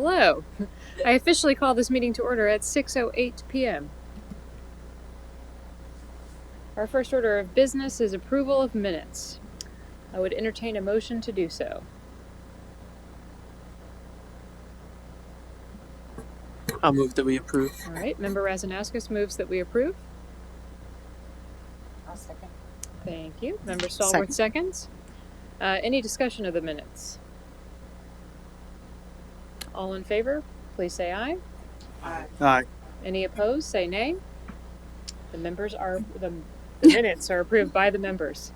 Hello. I officially call this meeting to order at 6:08 p.m. Our first order of business is approval of minutes. I would entertain a motion to do so. I'll move that we approve. All right, Member Razanauskas moves that we approve. I'll second. Thank you. Member Stallworth seconds. Any discussion of the minutes? All in favor, please say aye. Aye. Aye. Any opposed, say nay. The minutes are approved by the members.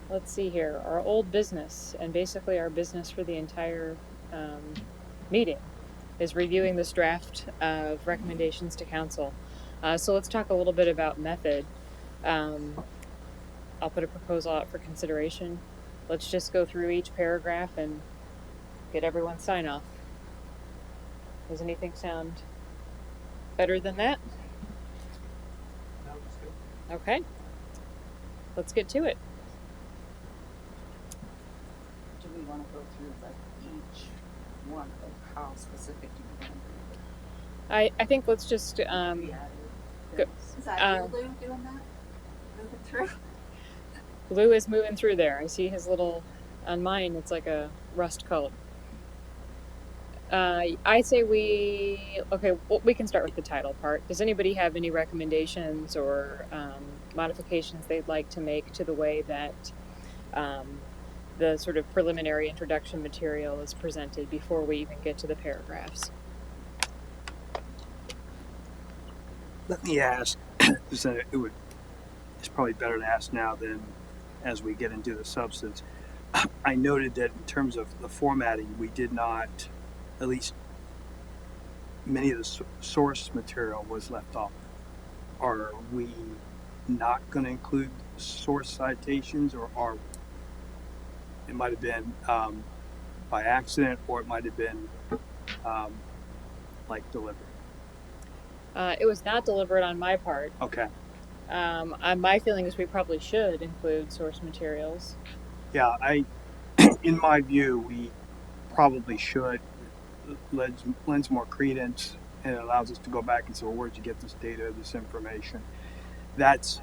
Let's see here. Our old business, and basically our business for the entire meeting, is reviewing this draft of recommendations to council. So let's talk a little bit about method. I'll put a proposal out for consideration. Let's just go through each paragraph and get everyone's sign off. Does anything sound better than that? No, that's good. Okay. Let's get to it. Do we want to go through like each one of how specific do we want to be? I think let's just go. Is that Lou doing that? Moving through? Blue is moving through there. I see his little, on mine, it's like a rust color. I say we can start with the title part. Does anybody have any recommendations or modifications they'd like to make to the way that the sort of preliminary introduction material is presented before we even get to the paragraphs? Let me ask, it's probably better to ask now than as we get into the substance. I noted that in terms of the formatting, we did not, at least many of the source material was left off. Are we not going to include source citations, or it might have been by accident, or it might have been like deliberate? It was not deliberate on my part. Okay. My feeling is we probably should include source materials. Yeah, in my view, we probably should. Lends more credence, and it allows us to go back and say, well, where'd you get this data, this information? That's,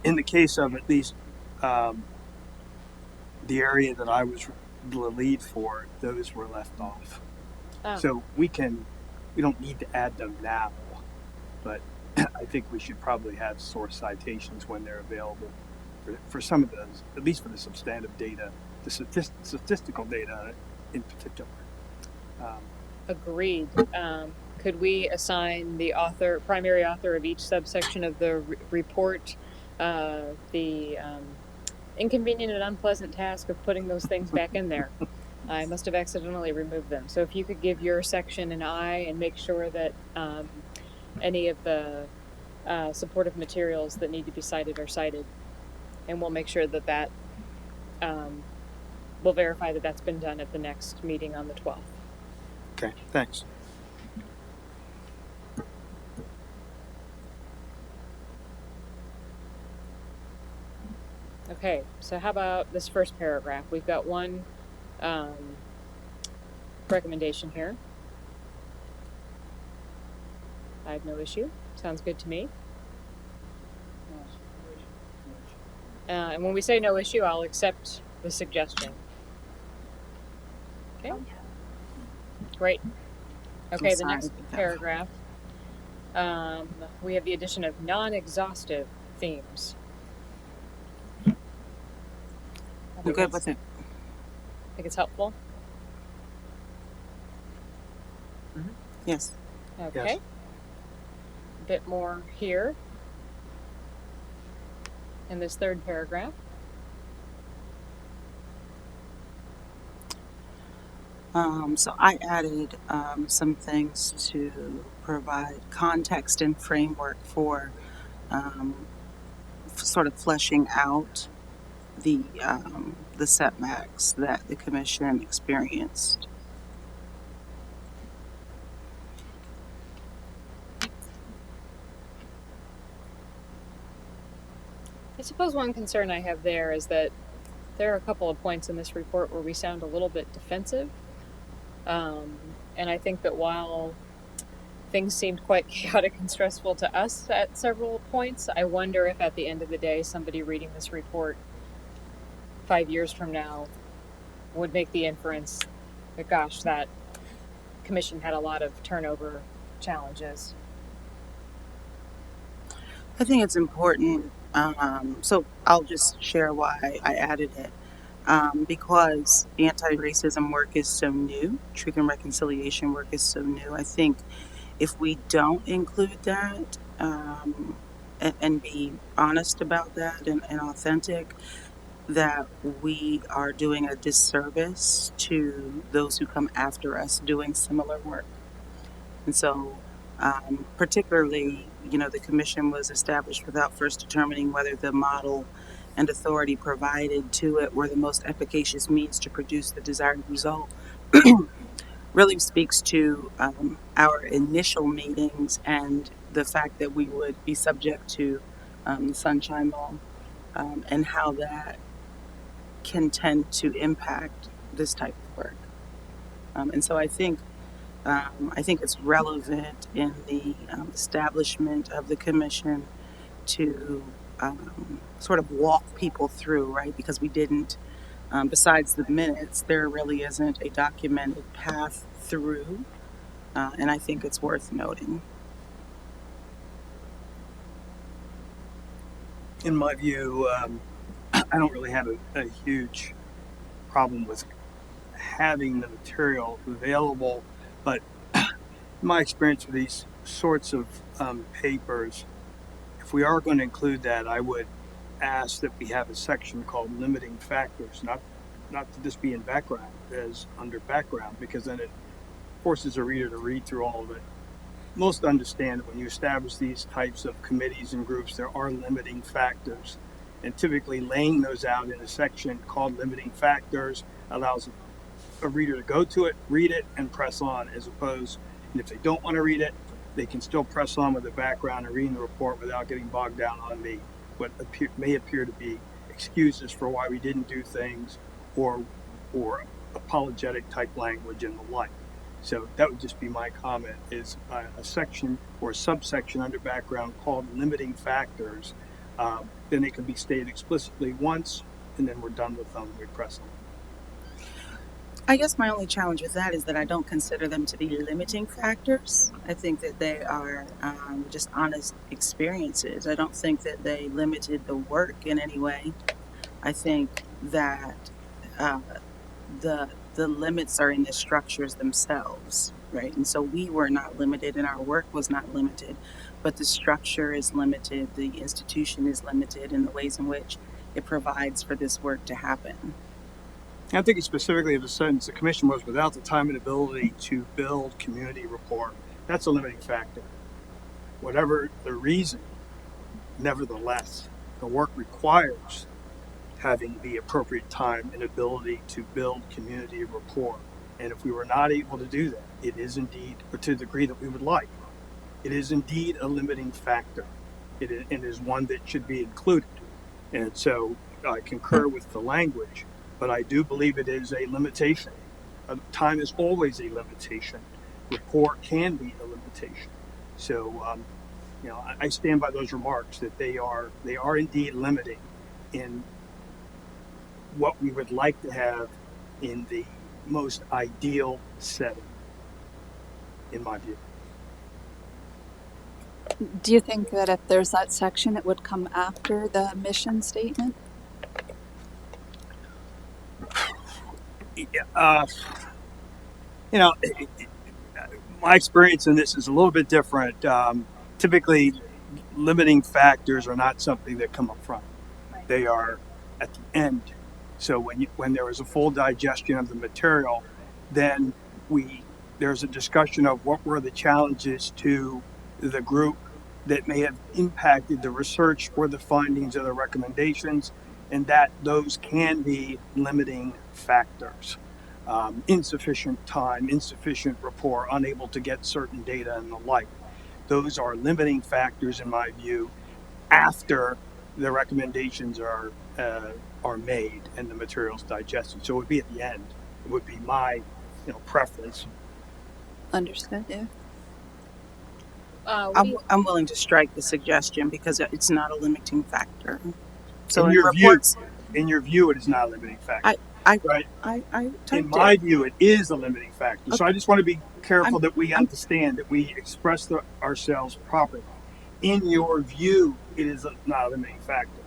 in the case of at least the area that I was the lead for, those were left off. Oh. So we don't need to add them now, but I think we should probably have source citations when they're available for some of those, at least for the substantive data, the statistical data in particular. Agreed. Could we assign the primary author of each subsection of the report the inconvenient and unpleasant task of putting those things back in there? I must have accidentally removed them. So if you could give your section an I and make sure that any of the supportive materials that need to be cited are cited, and we'll make sure that we'll verify that that's been done at the next meeting on the 12th. Okay, thanks. Okay, so how about this first paragraph? We've got one recommendation here. I have no issue. Sounds good to me. And when we say no issue, I'll accept the suggestion. Okay. Great. Okay, the next paragraph. We have the addition of non-exhaustive themes. I'm good with it. I think it's helpful. Mm-hmm. Yes. Okay. Yes. A bit more here in this third paragraph. So I added some things to provide context and framework for sort of fleshing out the setbacks that the commission experienced. I suppose one concern I have there is that there are a couple of points in this report where we sound a little bit defensive. And I think that while things seemed quite chaotic and stressful to us at several points, I wonder if at the end of the day, somebody reading this report 5 years from now would make the inference that, gosh, that commission had a lot of turnover challenges. I think it's important. So I'll just share why I added it. Because anti-racism work is so new, truth and reconciliation work is so new. I think if we don't include that and be honest about that and authentic, that we are doing a disservice to those who come after us doing similar work. And so, particularly, the commission was established without first determining whether the model and authority provided to it were the most efficacious means to produce the desired result. Really speaks to our initial meetings and the fact that we would be subject to the Sunshine Law and how that can tend to impact this type of work. And so I think it's relevant in the establishment of the commission to sort of walk people through, right? Because we didn't, besides the minutes, there really isn't a documented path through, and I think it's worth noting. In my view, I don't really have a huge problem with having the material available, but my experience with these sorts of papers, if we are going to include that, I would ask that we have a section called limiting factors, not to just be in background, as under background, because then it forces a reader to read through all of it. Most understand that when you establish these types of committees and groups, there are limiting factors, and typically laying those out in a section called limiting factors allows a reader to go to it, read it, and press on, as opposed, and if they don't want to read it, they can still press on with the background and reading the report without getting bogged down on what may appear to be excuses for why we didn't do things or apologetic type language and the like. So that would just be my comment, is a section or a subsection under background called limiting factors. Then they can be stated explicitly once, and then we're done with them, we press them. I guess my only challenge with that is that I don't consider them to be limiting factors. I think that they are just honest experiences. I don't think that they limited the work in any way. I think that the limits are in the structures themselves, right? And so we were not limited and our work was not limited, but the structure is limited, the institution is limited in the ways in which it provides for this work to happen. I'm thinking specifically of the sentence, the commission was without the time and ability to build community rapport. That's a limiting factor. Whatever the reason, nevertheless, the work requires having the appropriate time and ability to build community rapport. And if we were not able to do that, it is indeed, or to the degree that we would like, it is indeed a limiting factor. It is one that should be included. And so I concur with the language, but I do believe it is a limitation. Time is always a limitation. Rapport can be a limitation. So, I stand by those remarks that they are indeed limiting in what we would like to have in the most ideal setting, in my view. Do you think that if there's that section, it would come after the mission statement? My experience in this is a little bit different. Typically, limiting factors are not something that come up front. They are at the end. So when there is a full digestion of the material, then there's a discussion of what were the challenges to the group that may have impacted the research or the findings or the recommendations, and that those can be limiting factors. Insufficient time, insufficient rapport, unable to get certain data and the like. Those are limiting factors in my view after the recommendations are made and the materials digested. So it would be at the end. It would be my preference. Understood, yeah. What do I'm, you, I'm willing to strike the suggestion because it's not a limiting factor. So In in your view, reports, it is not a limiting factor, I right? I In typed my it. view, it is a limiting factor. So I just want to be careful that we I'm understand that we express ourselves properly. In your view, it is not a limiting factor.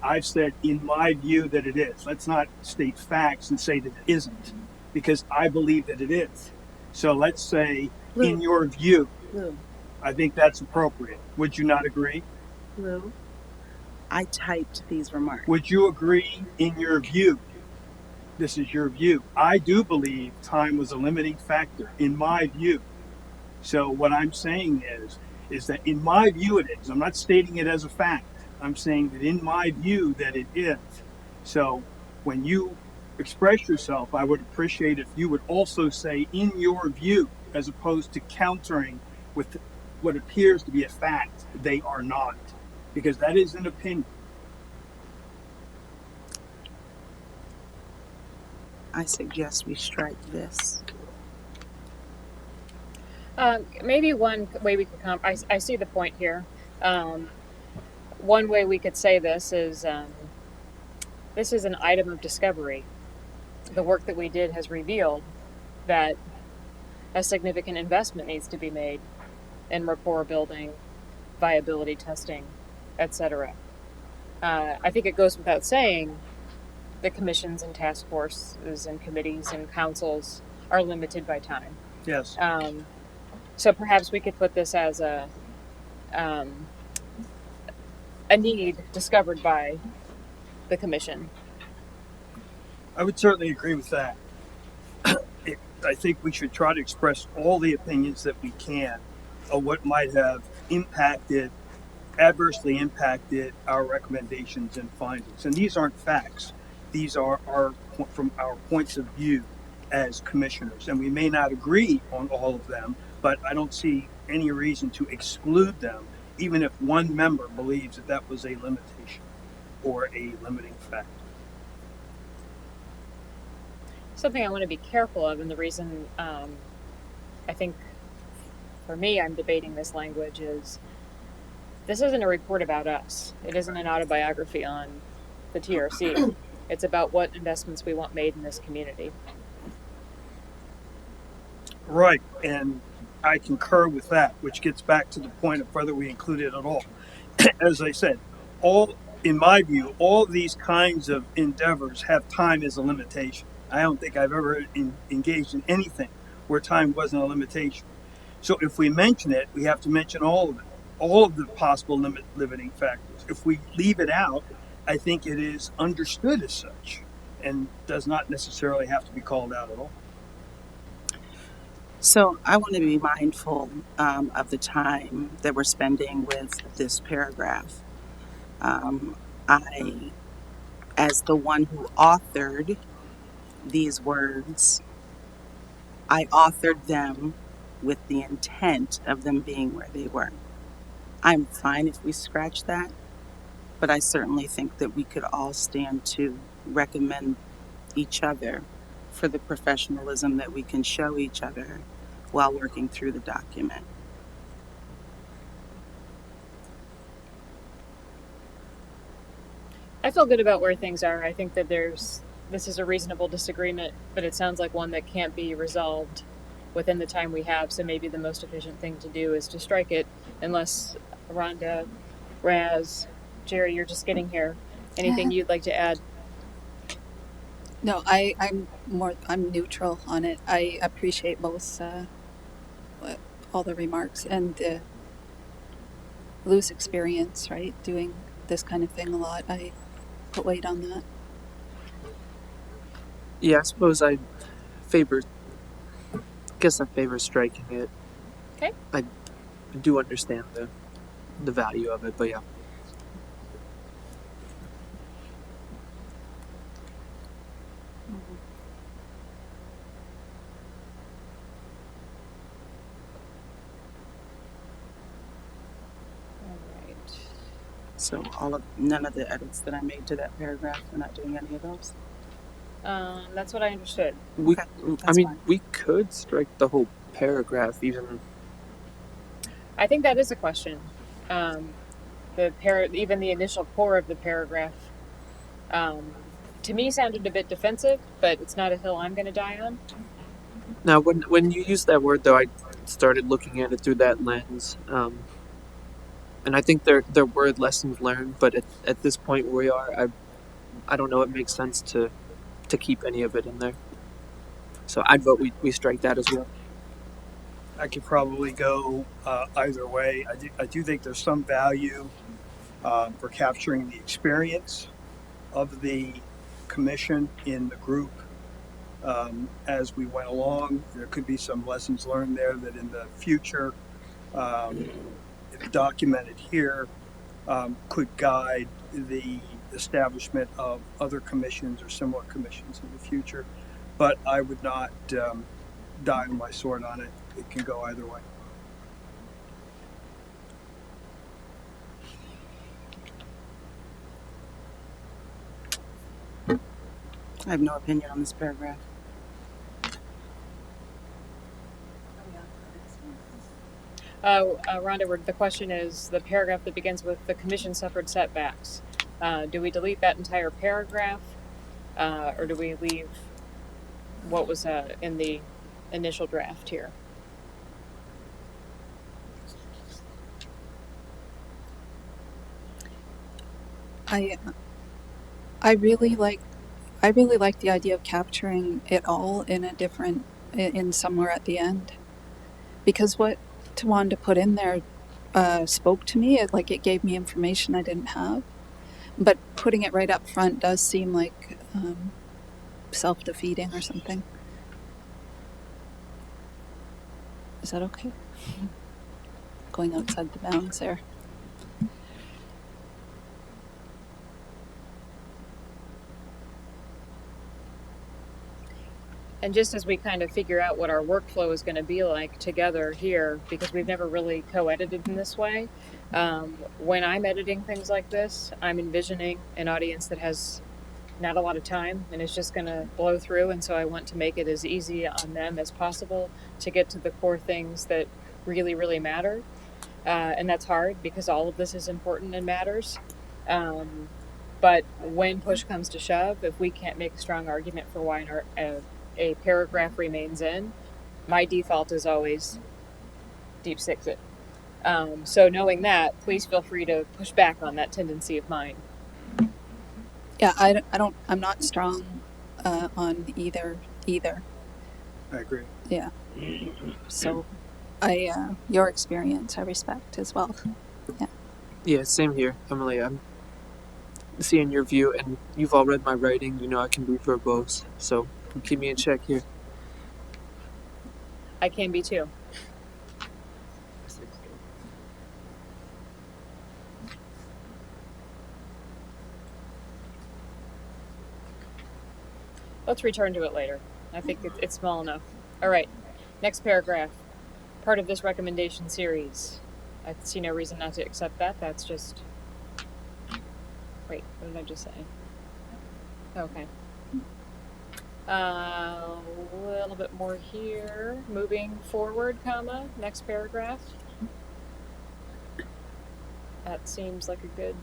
I've said, in my view, that it is. Let's not state facts and say that it isn't, because I believe that it is. So let's say, in Lou, your view, Lou, I think that's appropriate. Would you not agree? Lou. I typed these remarks. Would you agree, in your view? This is your view. I do believe time was a limiting factor, in my view. So what I'm saying is that in my view it is. I'm not stating it as a fact. I'm saying that in my view that it is. So when you express yourself, I would appreciate if you would also say in your view, as opposed to countering with what appears to be a fact. They are not, because that is an opinion. I suggest we strike this. maybe one way we could I see the point here. One way we could say this is an item of discovery. The work that we did has revealed that a significant investment needs to be made in rapport building, viability testing, etc. I think it goes without saying the commissions and task forces and committees and councils are limited by time. Yes. So perhaps we could put this as a need discovered by the commission. I would certainly agree with that. I think we should try to express all the opinions that we can of what might have adversely impacted our recommendations and findings. And these aren't facts. These are from our points of view as commissioners. And we may not agree on all of them, but I don't see any reason to exclude them, even if one member believes that that was a limitation or a limiting factor. Something I want to be careful of, and the reason I think for me I'm debating this language is this isn't a report about us. It isn't an autobiography on the TRC. It's about what investments we want made in this community. Right, and I concur with that, which gets back to the point of whether we include it at all. As I said, in my view, all these kinds of endeavors have time as a limitation. I don't think I've ever engaged in anything where time wasn't a limitation. So if we mention it, we have to mention all of it, all of the possible limiting factors. If we leave it out, I think it is understood as such and does not necessarily have to be called out at all. So I want to be mindful of the time that we're spending with this paragraph. I, as the one who authored these words, I authored them with the intent of them being where they were. I'm fine if we scratch that, but I certainly think that we could all stand to recommend each other for the professionalism that we can show each other while working through the document. I feel good about where things are. I think that this is a reasonable disagreement, but it sounds like one that can't be resolved within the time we have. So maybe the most efficient thing to do is to strike it, unless Rhonda, Raz, Jerry, you're just getting here. Anything you'd like to add? No, I'm neutral on it. I appreciate both all the remarks and Lou's experience, right? Doing this kind of thing a lot. I put weight on that. Yeah, I suppose I guess I favor striking it. Okay. I do understand the value of it, but yeah. So none of the edits that I made to that paragraph, we're not doing any of those. That's what I understood. We, Okay, I that's mean, fine. we could strike the whole paragraph, even. I think that is a question. Um, even the initial core of the paragraph, um, to me sounded a bit defensive, but it's not a hill I'm going to die on. Now, when you use that word, though, I started looking at it through that lens, and I think there were lessons learned, but at this point where we are, I don't know. It makes sense to keep any of it in there. So I'd vote we strike that as well. I could probably go either way. I do think there's some value for capturing the experience of the commission in the group as we went along. There could be some lessons learned there that in the future, if documented here, could guide the establishment of other commissions or similar commissions in the future. But I would not die on my sword on it. It can go either way. I have no opinion on this paragraph. Rhonda, the question is the paragraph that begins with the commission suffered setbacks. Do we delete that entire paragraph, or do we leave what was in the initial draft here? I really like the idea of capturing it all in a different in somewhere at the end, because what Tawanda put in there spoke to me. It gave me information I didn't have, but putting it right up front does seem like self-defeating or something. Is that okay? Going outside the bounds there. And just as we kind of figure out what our workflow is going to be like together here, because we've never really co-edited in this way, when I'm editing things like this, I'm envisioning an audience that has not a lot of time and is just going to blow through. And so I want to make it as easy on them as possible to get to the core things that really, really matter. And that's hard because all of this is important and matters. But when push comes to shove, if we can't make a strong argument for why a paragraph remains in, my default is always deep six it. So knowing that, please feel free to push back on that tendency of mine. Yeah, I'm not strong on either. I agree. Yeah. So, your experience I respect as well. Yeah. Yeah, same here, Emily. I'm seeing your view, and you've all read my writing. You know I can be verbose, so keep me in check here. I can be too. Let's return to it later. I think it's small enough. All right, next paragraph. Part of this recommendation series. I see no reason not to accept that. That's just... Wait, what did I just say? Okay. A little bit more here. Moving forward, comma, next paragraph. That seems like a good...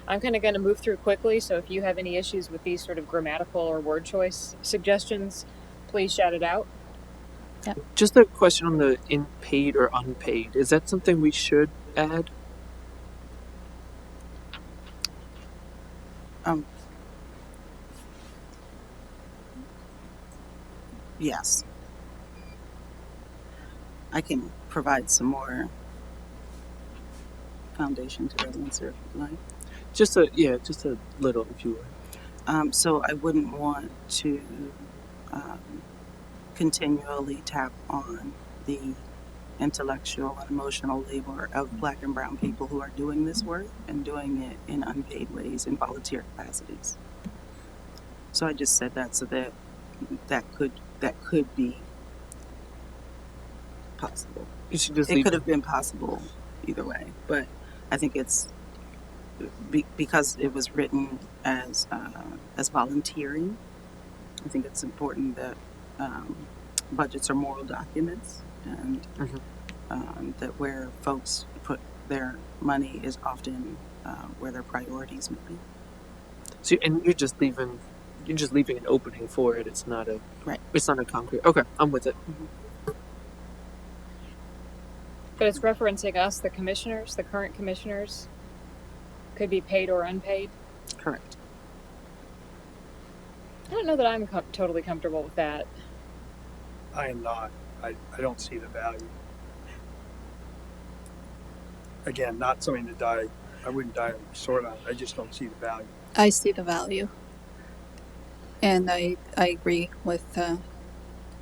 I'm kind of going to move through quickly, so if you have any issues with these sort of grammatical or word choice suggestions, please shout it out. Just a question on the in paid or unpaid. Is that something we should add? Yes. I can provide some more foundation to that answer if you'd like. Just a little, if you would. So I wouldn't want to continually tap on the intellectual and emotional labor of Black and Brown people who are doing this work and doing it in unpaid ways in volunteer capacities. So I just said that so that could be possible. You should just It leave could have been possible either way, but I think it's because it was written as volunteering. I think it's important that budgets are moral documents, and that where folks put their money is often where their priorities may be. So, and you're just leaving an opening for it. It's not a Right. It's not a concrete. Okay, I'm with it. But it's referencing us, the commissioners, the current commissioners, could be paid or unpaid. Correct. I don't know that I'm totally comfortable with that. I am not. I don't see the value. Again, not something to die. I wouldn't die on the sword on. I just don't see the value. I see the value, and I agree with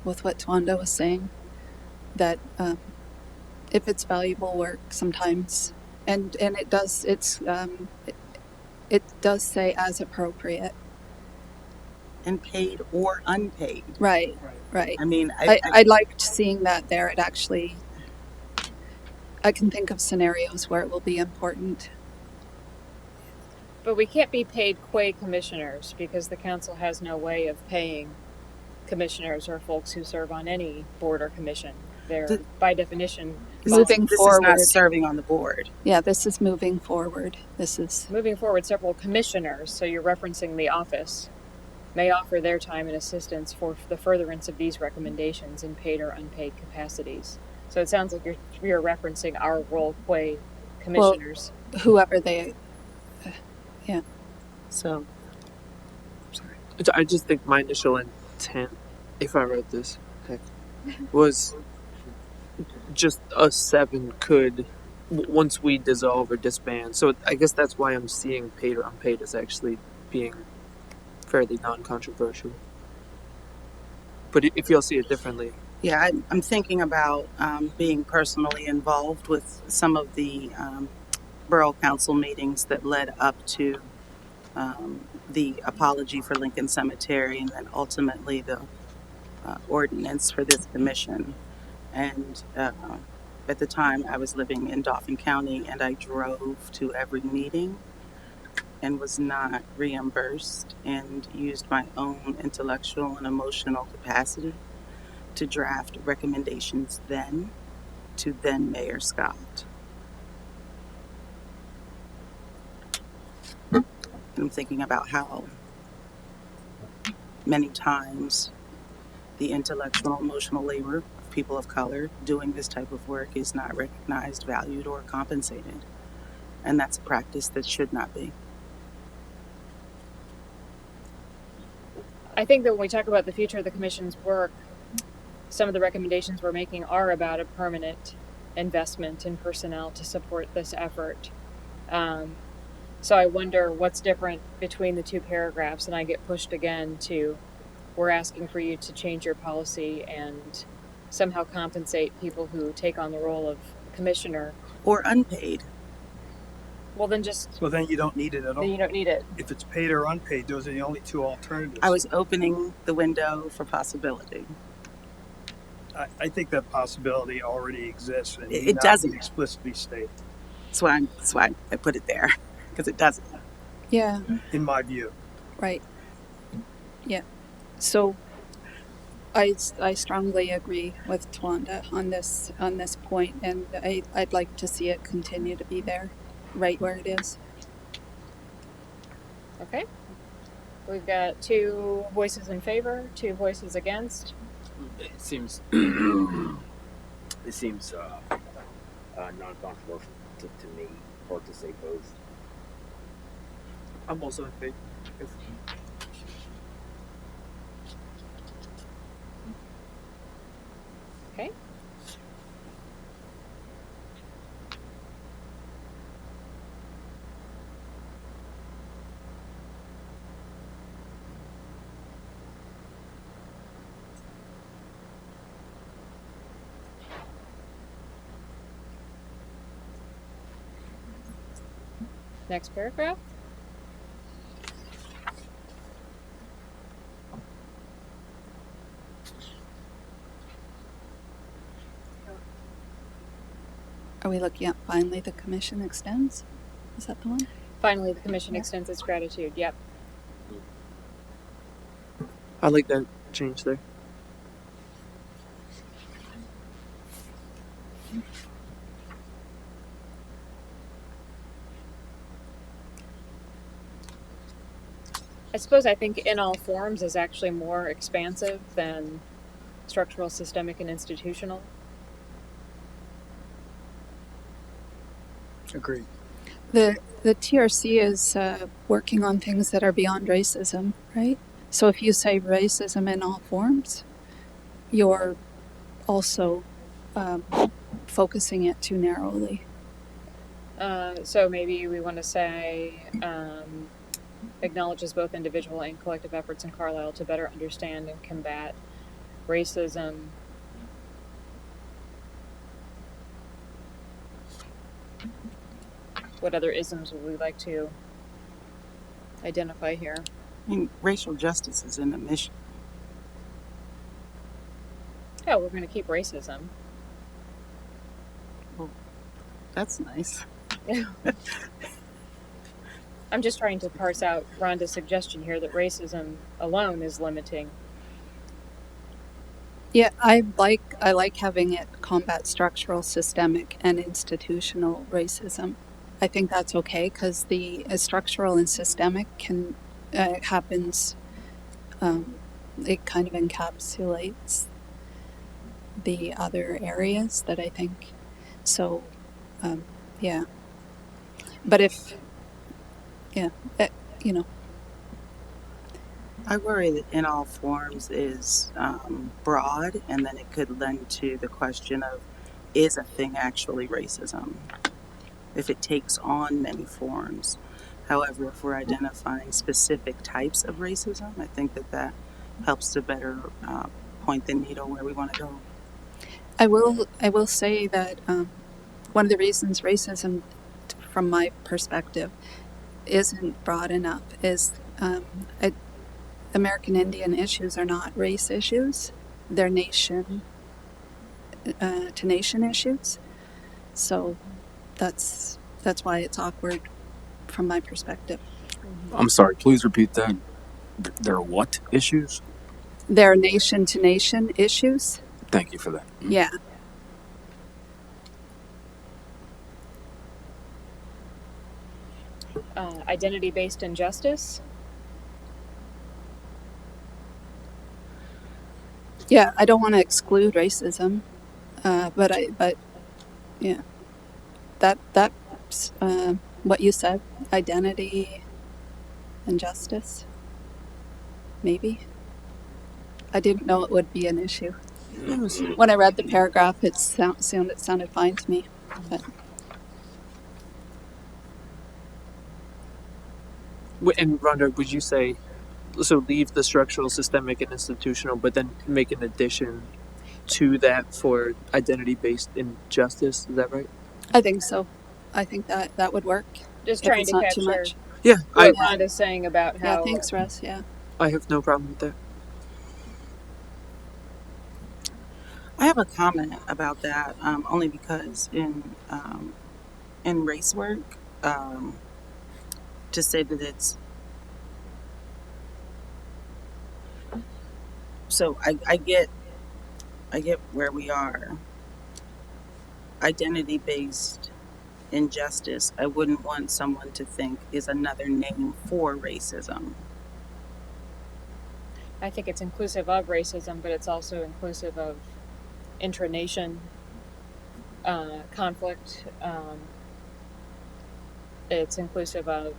what Twanda was saying, that if it's valuable work sometimes, and it does it does say as appropriate. And paid or unpaid. Right. Right. Right. I mean, I liked seeing that there. It actually, I can think of scenarios where it will be important. But we can't be paid qua commissioners because the council has no way of paying commissioners or folks who serve on any board or commission. They're, The- by definition, Moving this forward. is not serving on the board. Yeah, this is moving forward. This is moving forward, several commissioners, so you're referencing the office, may offer their time and assistance for the furtherance of these recommendations in paid or unpaid capacities. So it sounds like you're referencing our role qua commissioners. whoever they. So I just think my initial intent, if I wrote this, was just us seven could, once we dissolve or disband. So I guess that's why I'm seeing paid or unpaid as actually being fairly non-controversial. But if y'all see it differently, yeah, I'm thinking about being personally involved with some of the borough council meetings that led up to the apology for Lincoln Cemetery, and then ultimately the ordinance for this commission. And at the time, I was living in Dauphin County, and I drove to every meeting and was not reimbursed, and used my own intellectual and emotional capacity to draft recommendations then to then Mayor Scott. And I'm thinking about how many times the intellectual, emotional labor of people of color doing this type of work is not recognized, valued, or compensated. And that's a practice that should not be. I think that when we talk about the future of the commission's work, some of the recommendations we're making are about a permanent investment in personnel to support this effort. So I wonder what's different between the two paragraphs, and I get pushed again to, we're asking for you to change your policy and somehow compensate people who take on the role of commissioner. Or unpaid. Well, then just, Well, then you don't need it at then you all. don't need it. If it's paid or unpaid, those are the only two alternatives. I was opening the window for possibility. I think that possibility already exists and It need not doesn't. be explicitly stated, That's why I put it there, because it doesn't. Yeah. in my view. Right. Yeah. So I strongly agree with Twanda on this point, and I'd like to see it continue to be there, right where it is. Okay. We've got 2 voices in favor, 2 voices against. It seems non-controversial to me, hard to say both. I'm also in favor. Okay. Next paragraph. Are we looking at finally the commission extends? Is that the one? Finally, the commission Yeah. extends its gratitude. Yep. I like that change there. I think in all forms is actually more expansive than structural, systemic, and institutional. Agreed. The TRC is working on things that are beyond racism, right? So if you say racism in all forms, you're also focusing it too narrowly. So maybe we want to say acknowledges both individual and collective efforts in Carlisle to better understand and combat racism. What other isms would we like to identify here? I mean, racial justice is in the mission. Yeah, we're going to keep racism. That's nice. I'm just trying to parse out Rhonda's suggestion here that racism alone is limiting. Yeah, I like having it combat structural, systemic, and institutional racism. I think that's okay because the structural and systemic can happens. It kind of encapsulates the other areas that I think. So, yeah. But if, yeah, you know, I worry that in all forms is broad, and then it could lend to the question of, is a thing actually racism? If it takes on many forms. However, if we're identifying specific types of racism, I think that helps to better point the needle where we want to go. I will say that one of the reasons racism, from my perspective, isn't broad enough is American Indian issues are not race issues; they're nation to nation issues. So that's why it's awkward from my perspective. I'm sorry, please repeat that. There are what issues? They're nation to nation issues. Thank you for that. Yeah. Identity-based injustice. Yeah, I don't want to exclude racism, but yeah, that's what you said. Identity and justice. Maybe. I didn't know it would be an issue. When I read the paragraph, it sounded fine to me. But And Rhonda, would you say, so leave the structural, systemic, and institutional, but then make an addition to that for identity-based injustice? Is that right? I think so. I think that would work. Just if trying it's to not too capture much. Yeah, what Rhonda's saying about Yeah, how thanks, Russ. Yeah. I have no problem with that. I have a comment about that, only because in race work, to say that it's so I get where we are. Identity based injustice, I wouldn't want someone to think is another name for racism. I think it's inclusive of racism, but it's also inclusive of intranation conflict. It's inclusive of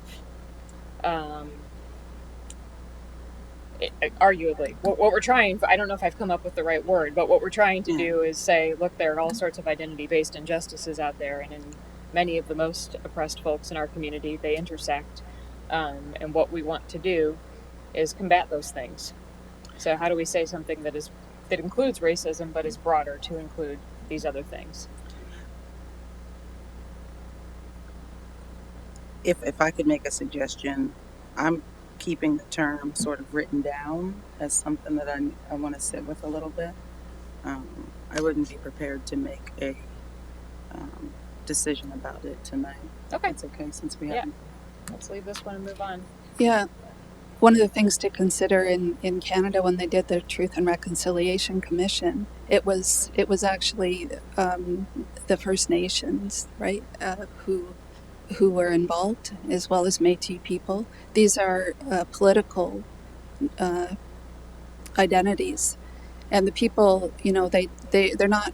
arguably what we're trying. I don't know if I've come up with the right word, but what we're trying to do is say, look, there are all sorts of identity-based injustices out there, and in many of the most oppressed folks in our community, they intersect. And what we want to do is combat those things. So how do we say something that includes racism but is broader to include these other things? If I could make a suggestion, I'm keeping the term sort of written down as something that I want to sit with a little bit. I wouldn't be prepared to make a decision about it tonight. Okay. It's okay since we Yeah. haven't. let's leave this one and move on. Yeah. One of the things to consider in Canada when they did the Truth and Reconciliation Commission, it was actually the First Nations, right, who were involved, as well as Métis people. These are political identities, and the people, you know, they're not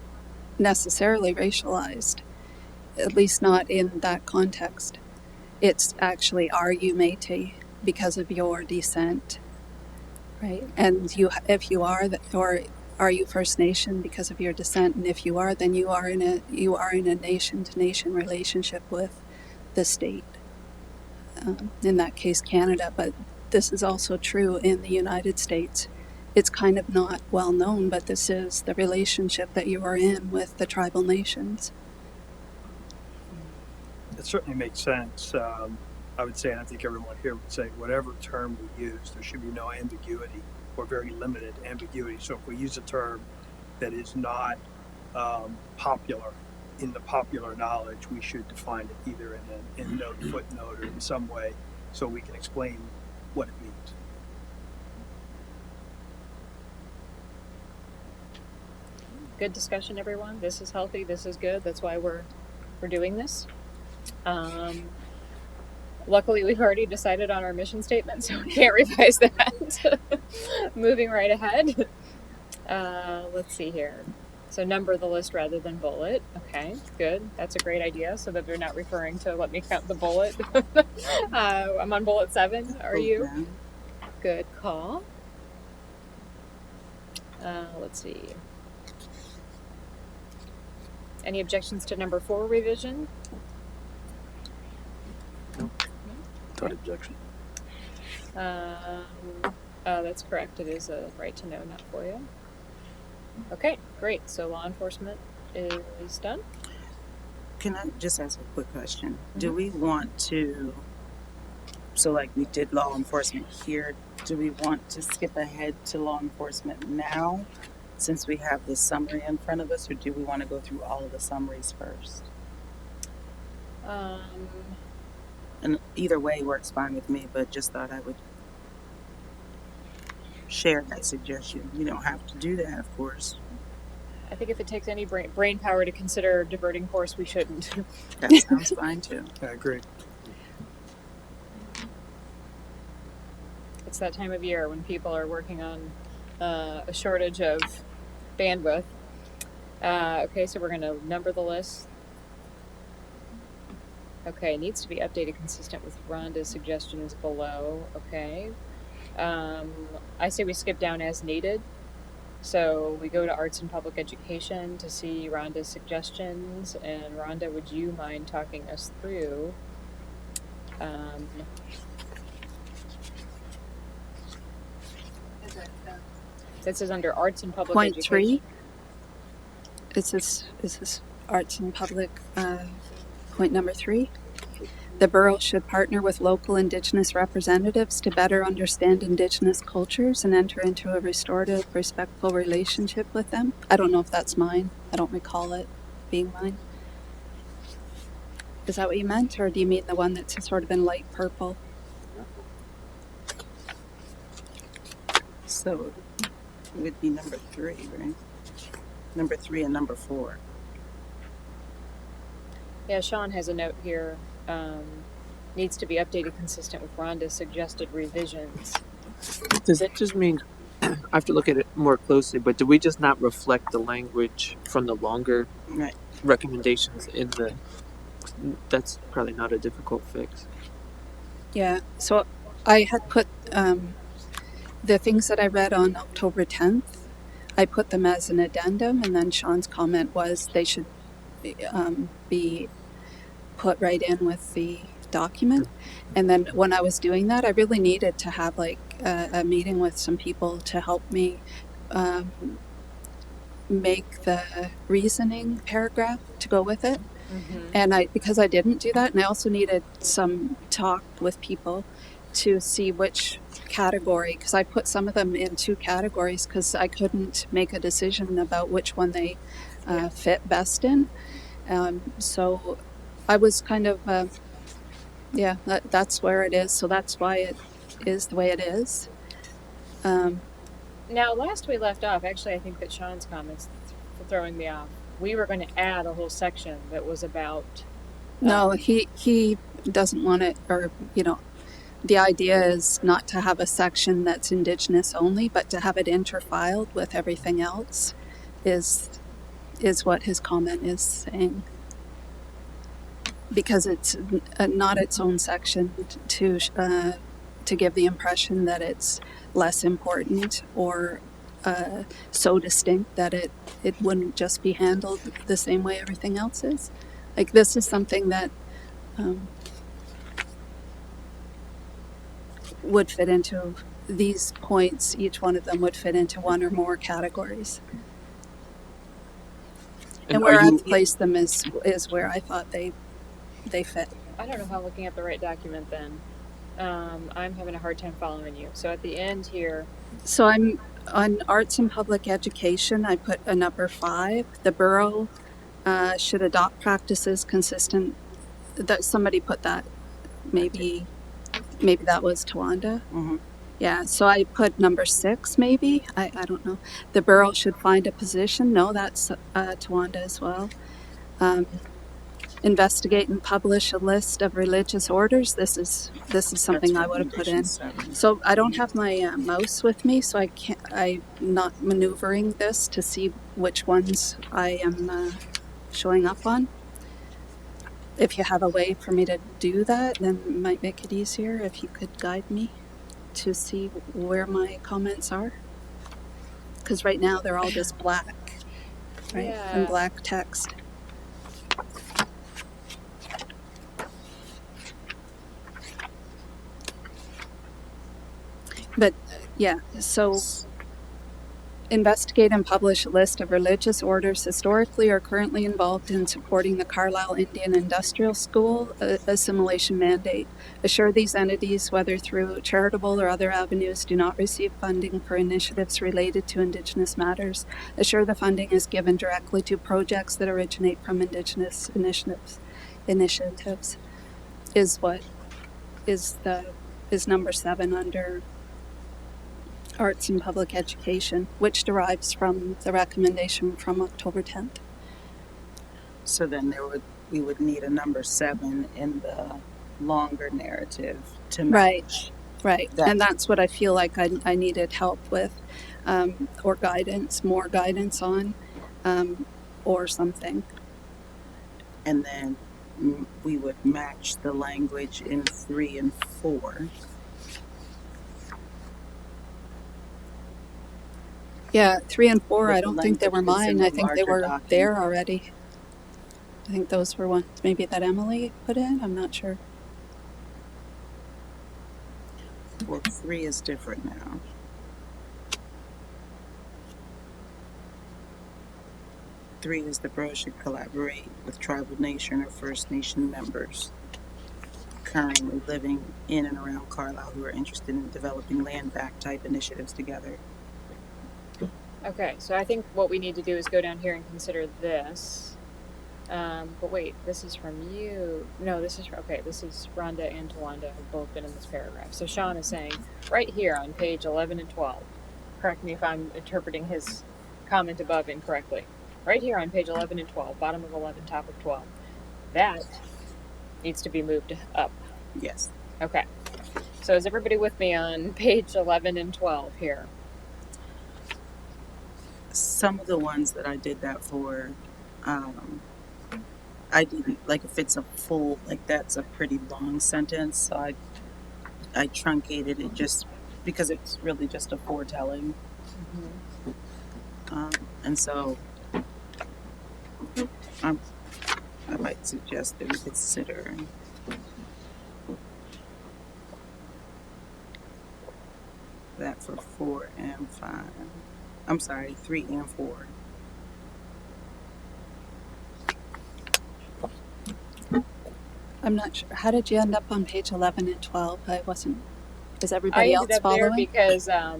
necessarily racialized, at least not in that context. It's actually, are you Métis because of your descent, right? And if you are, or are you First Nation because of your descent? And if you are, then you are in a nation to nation relationship with the state. In that case, Canada, but this is also true in the United States. It's kind of not well known, but this is the relationship that you are in with the tribal nations. It certainly makes sense. I would say, and I think everyone here would say, whatever term we use, there should be no ambiguity or very limited ambiguity. So if we use a term that is not popular in the popular knowledge, we should define it either in an endnote, footnote, or in some way so we can explain what it means. Good discussion, everyone. This is healthy. This is good. That's why we're doing this. Luckily, we've already decided on our mission statement, so we can't revise that. Moving right ahead. Let's see here. So number the list rather than bullet. Okay, good. That's a great idea, so that they're not referring to let me count the bullet. I'm on bullet 7. Are you? Good call. Let's see. Any objections to number 4 revision? Without objection. That's correct. It is a right to know, not FOIA. Okay, great. So law enforcement is done. Can I just ask a quick question? Do we want to, so like we did law enforcement here, do we want to skip ahead to law enforcement now since we have the summary in front of us, or do we want to go through all of the summaries first? And either way works fine with me, but just thought I would share that suggestion. You don't have to do that, of course. I think if it takes any brain power to consider diverting course, we shouldn't. That sounds fine too. I agree. It's that time of year when people are working on a shortage of bandwidth. Okay, so we're going to number the list. Okay, needs to be updated consistent with Rhonda's suggestions below. Okay. I say we skip down as needed. So we go to arts and public education to see Rhonda's suggestions. And Rhonda, would you mind talking us through this is under arts and public Point education. 3. Is this arts and public point number 3? The borough should partner with local Indigenous representatives to better understand Indigenous cultures and enter into a restorative, respectful relationship with them. I don't know if that's mine. I don't recall it being mine. Is that what you meant, or do you mean the one that's sort of in light purple? So it would be number 3, right? Number 3 and number 4. Yeah, Sean has a note here. Needs to be updated consistent with Rhonda's suggested revisions. Does that just mean I have to look at it more closely? But do we just not reflect the language from the longer Right. recommendations in the? That's probably not a difficult fix. Yeah, so I had put the things that I read on October 10th, I put them as an addendum, and then Sean's comment was they should be put right in with the document. And then when I was doing that, I really needed to have like a meeting with some people to help me make the reasoning paragraph to go with it. And because I didn't do that, and I also needed some talk with people to see which category, because I put some of them in 2 categories because I couldn't make a decision about which one they fit best in. So I was kind of Yeah, that's where it is. So that's why it is the way it is. Now, last we left off, actually, I think that Sean's comments throwing me off. We were going to add a whole section that was about. No, he doesn't want it, or the idea is not to have a section that's Indigenous only, but to have it interfiled with everything else. Is what his comment is saying. Because it's not its own section to give the impression that it's less important or so distinct that it wouldn't just be handled the same way everything else is. Like, this is something that would fit into these points. Each one of them would fit into one or more categories. And where I've placed them is where I thought they fit. I don't know if I'm looking at the right document then. I'm having a hard time following you. So at the end here. So I'm on arts and public education. I put a number 5. The borough should adopt practices consistent. That somebody put that. Maybe that was Tawanda. Mm-hmm. Yeah. So I put number 6. Maybe I don't know. The borough should find a position. No, that's Tawanda as well. Investigate and publish a list of religious orders. This is something I would have put in. So I don't have my mouse with me, so I'm not maneuvering this to see which ones I am showing up on. If you have a way for me to do that, then it might make it easier if you could guide me to see where my comments are. Because right now they're all just black, right? Yeah. And black text. But yeah, so investigate and publish a list of religious orders historically or currently involved in supporting the Carlisle Indian Industrial School assimilation mandate. Assure these entities, whether through charitable or other avenues, do not receive funding for initiatives related to Indigenous matters. Assure the funding is given directly to projects that originate from Indigenous initiatives. Is what is number 7 under arts and public education, which derives from the recommendation from October 10th. So then we would need a number 7 in the longer narrative to match. Right. And that's what I feel like I needed help with, or more guidance on, or something. And then we would match the language in 3 and 4. Yeah, 3 and 4, With I the don't think they were language that's in mine. I the think they larger were document. there already. I think those were ones maybe that Emily put in. I'm not sure. Well, 3 is different now. Three is the borough should collaborate with tribal nation or First Nation members currently living in and around Carlisle who are interested in developing land back type initiatives together. Okay, so I think what we need to do is go down here and consider this. But wait, this is from you. No, this is Rhonda and Tawanda have both been in this paragraph. So Sean is saying right here on page 11 and 12. Correct me if I'm interpreting his comment above incorrectly. Right here on page 11 and 12, bottom of 11, top of 12. That needs to be moved up. Yes. Okay. So is everybody with me on page 11 and 12 here? Some of the ones that I did that for, I didn't, like if it's a full, like that's a pretty long sentence, so I truncated it just because it's really just a foretelling. And so I might suggest that we consider that for 4 and 5. I'm sorry, 3 and 4. I'm not sure. How did you end up on page 11 and 12? I wasn't. Is I everybody else ended up following? there because I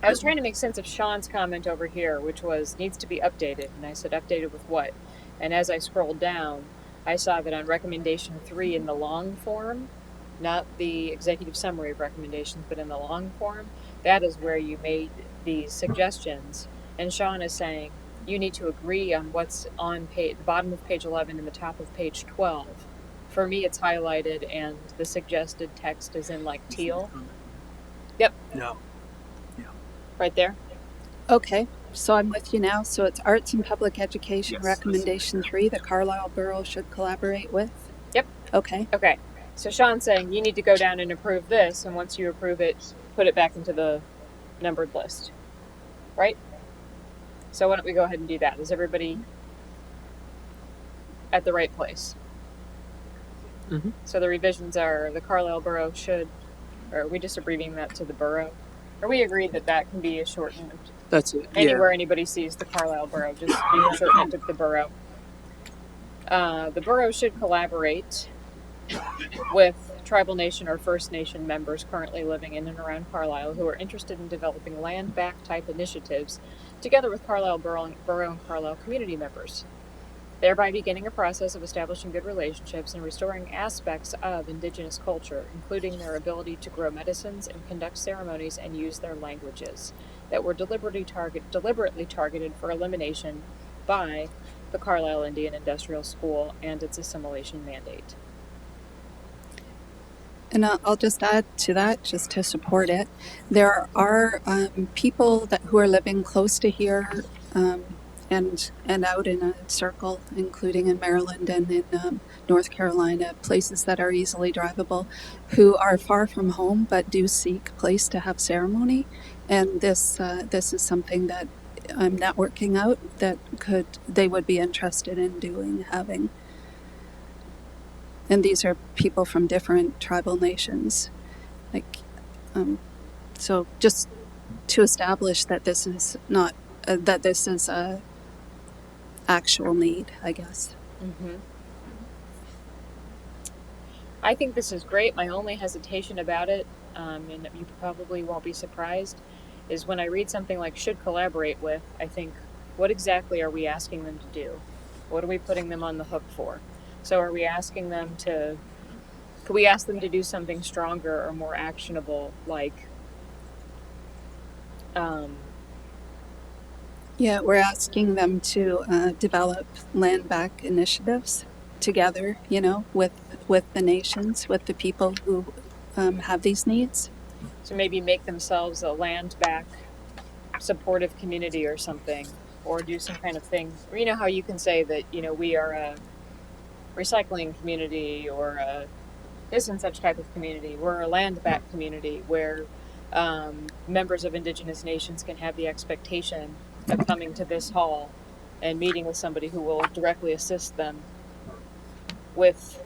was trying to make sense of Sean's comment over here, which was needs to be updated. And I said, updated with what? And as I scrolled down, I saw that on recommendation 3 in the long form, not the executive summary of recommendations, but in the long form, that is where you made these suggestions. And Sean is saying you need to agree on what's on the bottom of page 11 and the top of page 12. For me, it's highlighted and the suggested text is in like teal. No. Right there. Okay, so I'm with you now. So it's arts and public education, Yes. recommendation 3, the Carlisle Borough should collaborate with? Yep. Okay, Okay. So Sean's saying you need to go down and approve this, and once you approve it, put it back into the numbered list. Right? So why don't we go ahead and do that? Is everybody at the right place? Mhm. So the revisions are the Carlisle Borough should, or are we just abbreviating that to the borough? Or we agreed that that can be a shortened, That's it. anywhere anybody sees the Carlisle Borough, just be a shortened of the borough. The borough should collaborate with tribal nation or First Nation members currently living in and around Carlisle who are interested in developing land back type initiatives together with Carlisle Borough and Carlisle community members, thereby beginning a process of establishing good relationships and restoring aspects of Indigenous culture, including their ability to grow medicines and conduct ceremonies and use their languages that were deliberately targeted for elimination by the Carlisle Indian Industrial School and its assimilation mandate. and I'll just add to that, just to support it. There are people who are living close to here and out in a circle, including in Maryland and in North Carolina, places that are easily drivable, who are far from home but do seek a place to have ceremony. And this is something that I'm networking out that they would be interested in having. And these are people from different tribal nations, so just to establish that this is not that this is a actual need, I guess. Mm-hmm. I think this is great. My only hesitation about it, and you probably won't be surprised, is when I read something like should collaborate with, I think, what exactly are we asking them to do? What are we putting them on the hook for? So are we asking them could we ask them to do something stronger or more actionable, like, Yeah, we're asking them to develop land back initiatives together, with the nations, with the people who have these needs. so maybe make themselves a land back supportive community or something, or do some kind of thing. Or, you know how you can say that, we are a recycling community or this and such type of community. We're a land back community where members of Indigenous nations can have the expectation of coming to this hall and meeting with somebody who will directly assist them with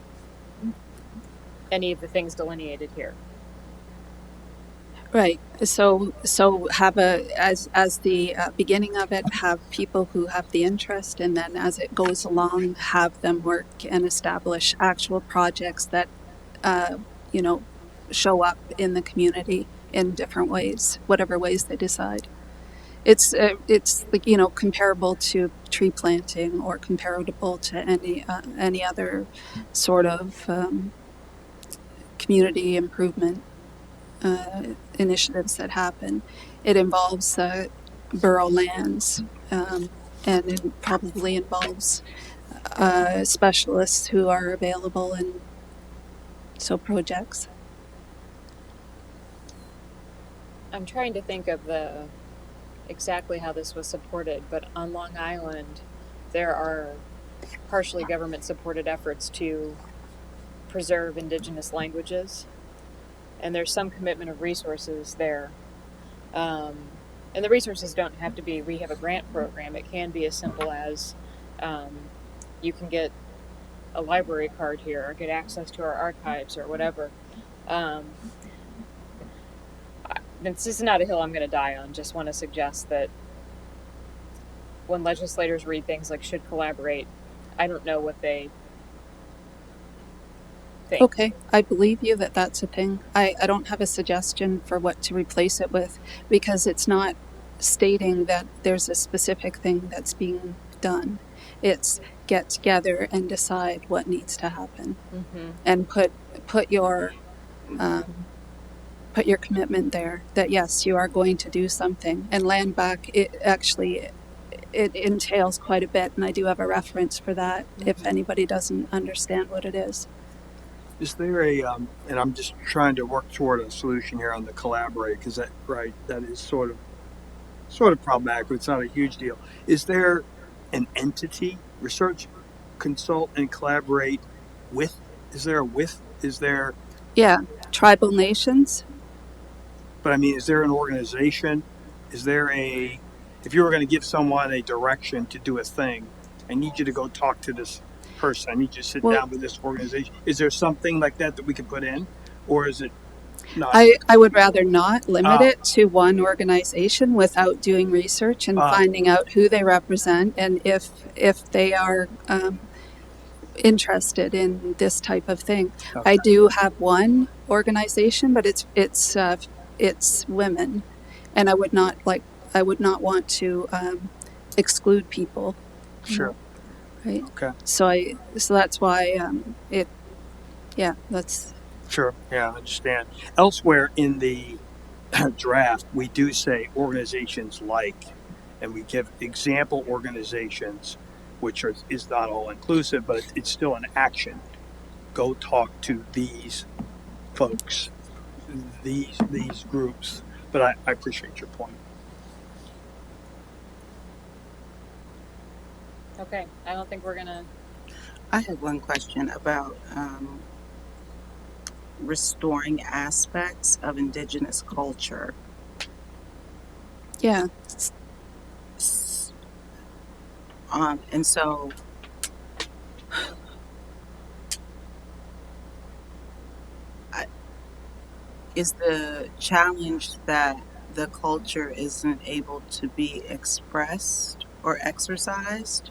any of the things delineated here. Right. So have as the beginning of it, have people who have the interest, and then as it goes along, have them work and establish actual projects that, show up in the community in different ways, whatever ways they decide. It's comparable to tree planting or comparable to any other sort of community improvement initiatives that happen. It involves borough lands, and it probably involves specialists who are available and projects. I'm trying to think of exactly how this was supported, but on Long Island, there are partially government-supported efforts to preserve Indigenous languages, and there's some commitment of resources there. And the resources don't have to be, we have a grant program. It can be as simple as you can get a library card here or get access to our archives or whatever. This is not a hill I'm going to die on. Just want to suggest that when legislators read things like should collaborate, I don't know what they think. Okay, I believe you that that's a thing. I don't have a suggestion for what to replace it with, because it's not stating that there's a specific thing that's being done. It's get together and decide what needs to happen, Mm-hmm. and put your put your commitment there that yes, you are going to do something. And land back, it entails quite a bit, and I do have a reference for that if anybody doesn't understand what it is. Is there a, and I'm just trying to work toward a solution here on the collaborate, because that is sort of problematic, but it's not a huge deal. Is there an entity, research, consult, and collaborate with? Is there a with? Is there, Yeah, tribal nations. but I mean, is there an organization? Is there a, if you were going to give someone a direction to do a thing, I need you to go talk to this person. I need you to sit Well- down with this organization. Is there something like that we could put in? Or is it not? I would rather not limit Ah. it to one organization without doing research and Ah. finding out who they represent and if they are interested in this type of thing. Okay. I do have one organization, but it's women, and I would not want to exclude people, Sure. right? Okay. So that's why that's Sure. Yeah, I understand. Elsewhere in the draft, we do say organizations like, and we give example organizations, which is not all inclusive, but it's still an action. Go talk to these folks, these groups. But I appreciate your point. Okay, I don't think we're gonna. I had one question about restoring aspects of indigenous culture. yeah. And so is the challenge that the culture isn't able to be expressed or exercised?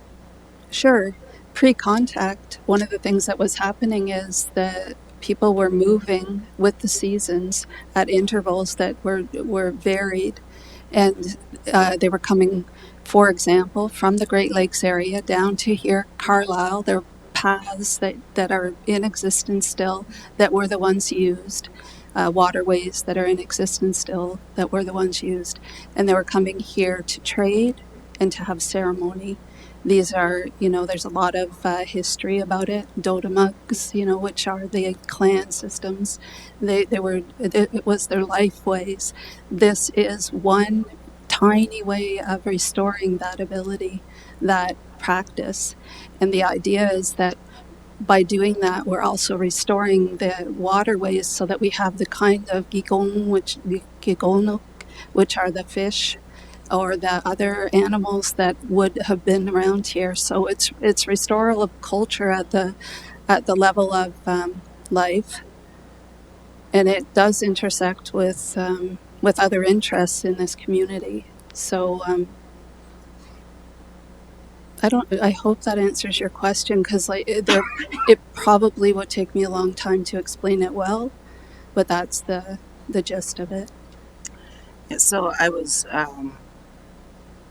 Sure. Pre-contact, one of the things that was happening is that people were moving with the seasons at intervals that were varied, and they were coming, for example, from the Great Lakes area down to here, Carlisle. There are paths that are in existence still that were the ones used, waterways that are in existence still that were the ones used, and they were coming here to trade and to have ceremony. These are, there's a lot of history about it. Dotamugs, which are the clan systems. It was their life ways. This is one tiny way of restoring that ability, that practice. And the idea is that by doing that, we're also restoring the waterways so that we have the kind of gigonok, which are the fish or the other animals that would have been around here. So it's restoral of culture at the level of life, and it does intersect with other interests in this community. So I hope that answers your question, because it probably would take me a long time to explain it well, but that's the gist of it. So I was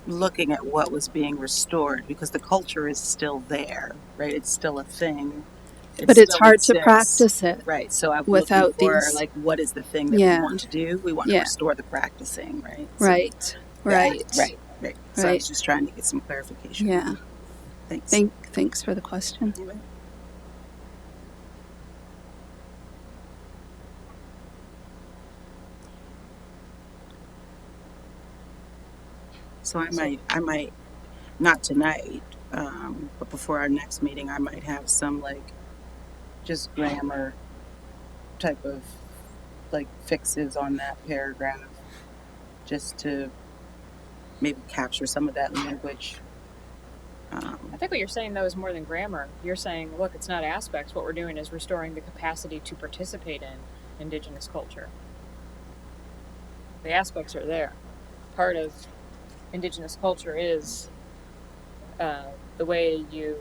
looking at what was being restored, because the culture is still there, right? It's still a thing. But it's still hard to exists. practice it. Right. So I'm without looking for, these- like, what is the thing that Yeah. we want to do? We want Yeah. to restore the practicing, right? So Right. that- Right. Right. So I Right. was just trying to get some clarification. Yeah. Thanks. Thanks for the question. So I might, not tonight, but before our next meeting, I might have some, like, just grammar type of, like, fixes on that paragraph, just to maybe capture some of that language. I think what you're saying, though, is more than grammar. You're saying, look, it's not aspects. What we're doing is restoring the capacity to participate in Indigenous culture. The aspects are there. Part of Indigenous culture is the way you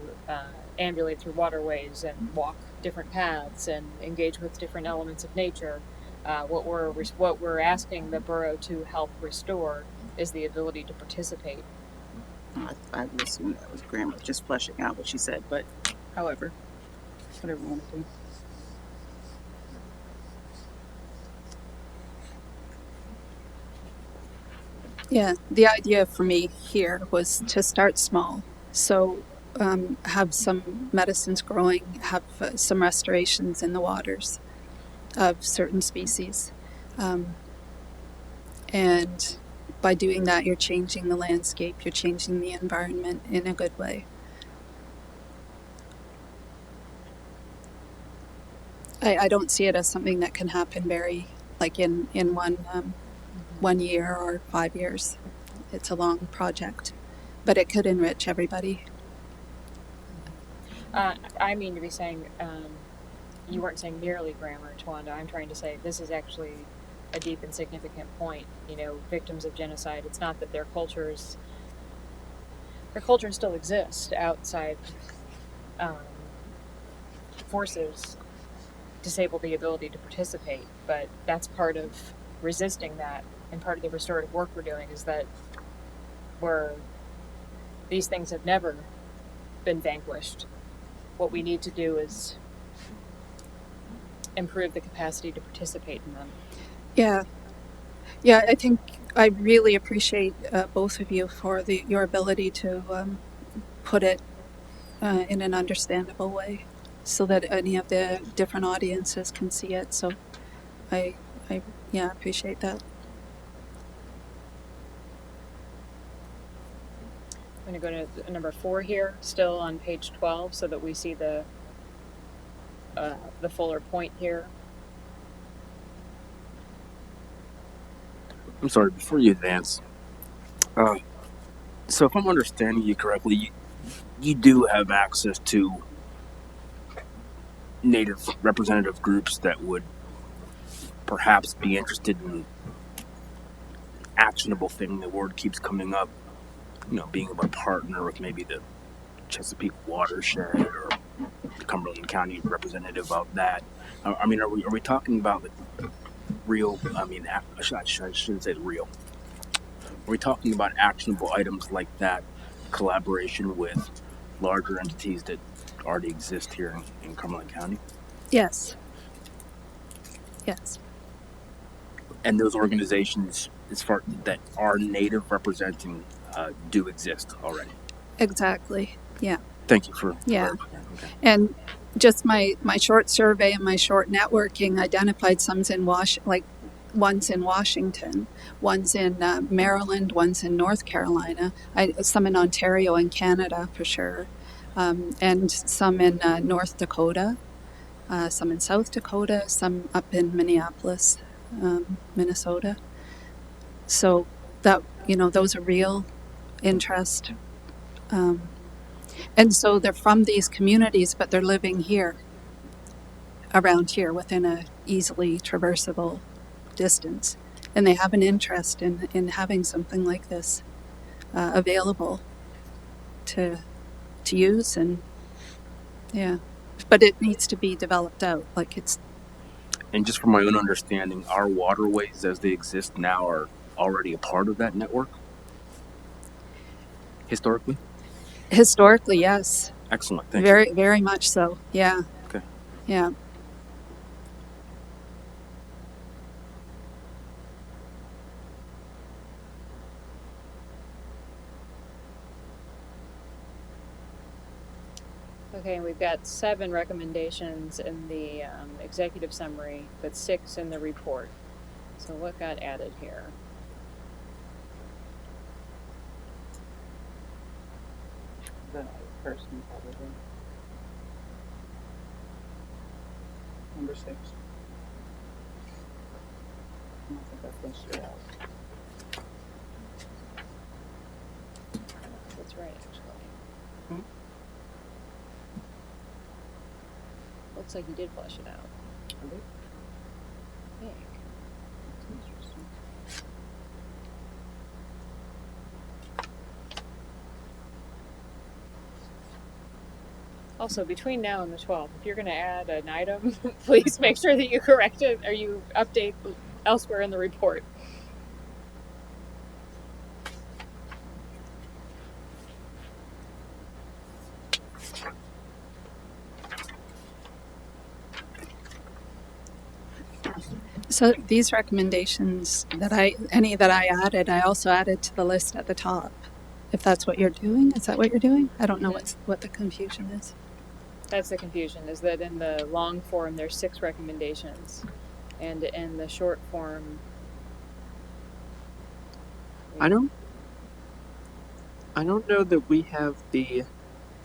ambulate through waterways and walk different paths and engage with different elements of nature. What we're asking the borough to help restore is the ability to participate I would assume that was grammar, just fleshing out what she said, but however, whatever you want to do. Yeah, the idea for me here was to start small. So have some medicines growing, have some restorations in the waters of certain species. And by doing that, you're changing the landscape, you're changing the environment in a good way. I don't see it as something that can happen very, like in one year or 5 years. It's a long project, but it could enrich everybody. I mean to be saying, you weren't saying merely grammar, Tawanda. I'm trying to say this is actually a deep and significant point. You know, victims of genocide, it's not that their cultures still exist outside forces disable the ability to participate, but that's part of resisting that, and part of the restorative work we're doing is that these things have never been vanquished. What we need to do is improve the capacity to participate in them. Yeah, I think I really appreciate both of you for your ability to put it in an understandable way, so that any of the different audiences can see it. So, I appreciate that. I'm going to go to number 4 here, still on page 12, so that we see the fuller point here. I'm sorry, before you advance. So if I'm understanding you correctly, you do have access to Native representative groups that would perhaps be interested in actionable thing. The word keeps coming up, being able to partner with maybe the Chesapeake watershed or the Cumberland County representative of that. I mean, are we talking about the real? I mean, I shouldn't say real. Are we talking about actionable items like that, collaboration with larger entities that already exist here in Cumberland County? Yes. And those organizations, as far that are Native representing, do exist already. Exactly. Yeah. Thank you for Yeah. Okay. And just my short survey and my short networking identified one's in Washington, one's in Maryland, one's in North Carolina, some in Ontario and Canada for sure, and some in North Dakota, some in South Dakota, some up in Minneapolis, Minnesota. So that, those are real interest. And so they're from these communities, but they're living here, around here, within a easily traversable distance. And they have an interest in having something like this available to use. And yeah, but it needs to be developed out. And just from my own understanding, our waterways as they exist now are already a part of that network? Historically? Historically, yes. Excellent. Thank Very, you. very much so. Yeah. Okay. Yeah. Okay, we've got 7 recommendations in the executive summary, but 6 in the report. So what got added here? The person probably. Number 6. I don't think I finished it out. That's right, actually. Looks like you did flesh it out. Really? I think. That's interesting. Also, between now and the 12th, if you're going to add an item, please make sure that you correct it or you update elsewhere in the report. So these recommendations any that I added, I also added to the list at the top. If that's what you're doing, is that what you're doing? I don't know what the confusion is. That's the confusion, is that in the long form, there's 6 recommendations. And in the short form, I don't know that we have the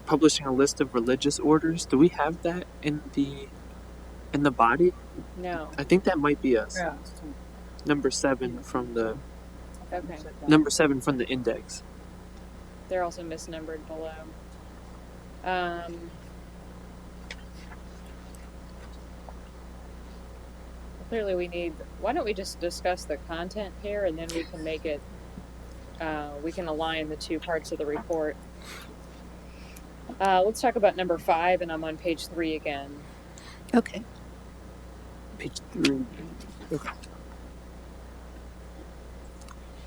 publishing a list of religious orders. Do we have that in the body? no. I think that might be us. Yeah. Number 7 from the Okay. number 7 from the index. They're also misnumbered below. Clearly we need, why don't we just discuss the content here and then we can make it, we can align the 2 parts of the report. Let's talk about number 5, and I'm on page 3 again. Okay. Page 3. Okay.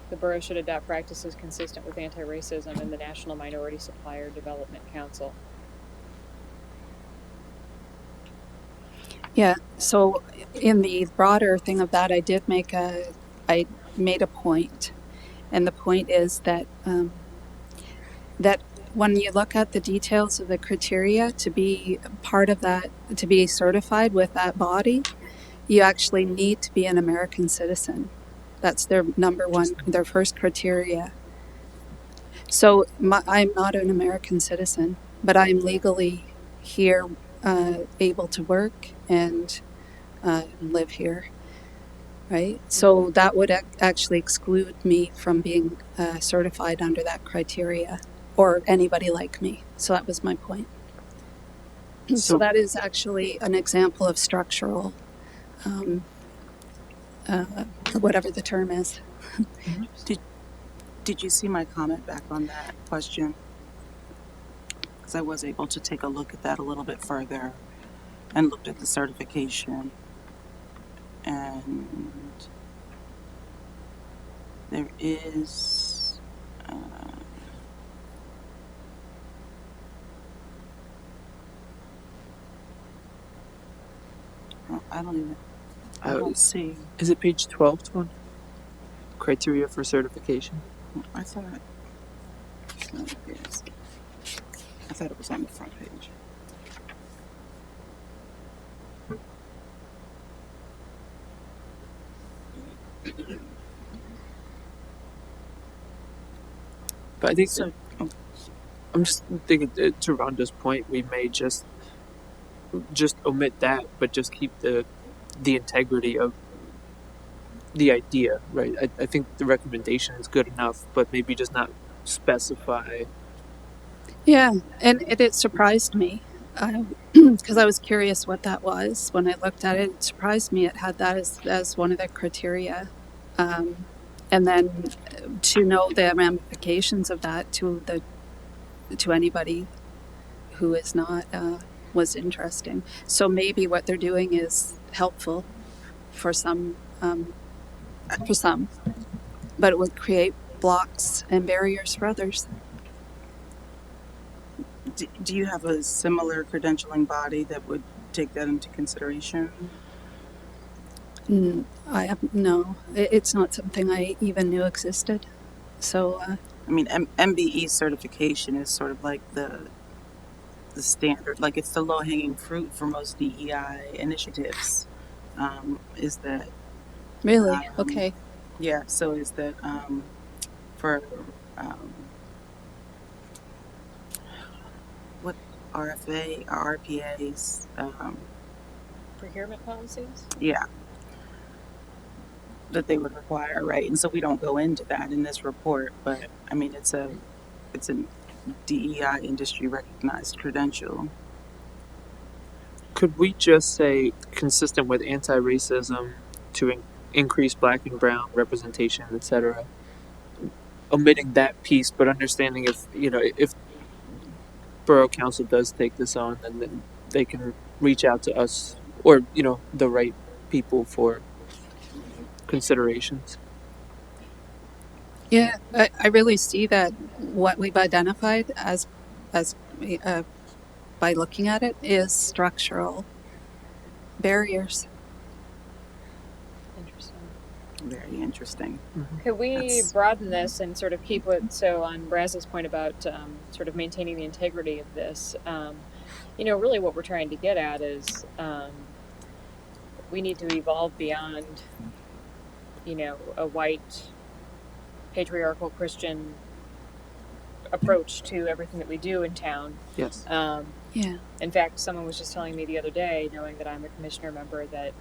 The borough should adopt practices consistent with anti-racism and the National Minority Supplier Development Council. Yeah. So in the broader thing of that, I made a point, and the point is that that when you look at the details of the criteria to be part of that, to be certified with that body, you actually need to be an American citizen. That's their number one, their first criteria. So I'm not an American citizen, but I'm legally here, able to work and live here, right? So that would actually exclude me from being certified under that criteria, or anybody like me. So that was my point. So So- that is actually an example of structural, or whatever the term is. Did you see my comment back on that question? Because I was able to take a look at that a little bit further and looked at the certification. And there is, I don't see. Is it page 12, Twan? Criteria for certification. I thought it was on the front page. But I think So, I'm just thinking to Rhonda's point, we may just omit that, but just keep the integrity of the idea, right? I think the recommendation is good enough, but maybe just not specify. Yeah, and it surprised me because I was curious what that was. When I looked at it, it surprised me. It had that as one of the criteria, and then to know the ramifications of that to anybody who is not was interesting. So maybe what they're doing is helpful for some, but it would create blocks and barriers for others. do you have a similar credentialing body that would take that into consideration? I have no. It's not something I even knew existed. So I mean, MBE certification is sort of like the standard, like it's the low hanging fruit for most DEI initiatives. Is that really okay? yeah? So is that for what RFA or RPAs? Procurement policies? Yeah, that they would require, right? And so we don't go into that in this report, but I mean, it's a DEI industry recognized credential. Could we just say consistent with anti-racism to increase black and brown representation, etc.? Omitting that piece, but understanding if Borough Council does take this on, then they can reach out to us or the right people for considerations. Yeah, I really see that what we've identified as by looking at it is structural barriers. very interesting. Could we That's- broaden this and sort of keep it so on Braz's point about sort of maintaining the integrity of this? Really what we're trying to get at is we need to evolve beyond, a white patriarchal Christian approach to everything that we do in town. Yes. Yeah. In fact, someone was just telling me the other day, knowing that I'm a commissioner member, that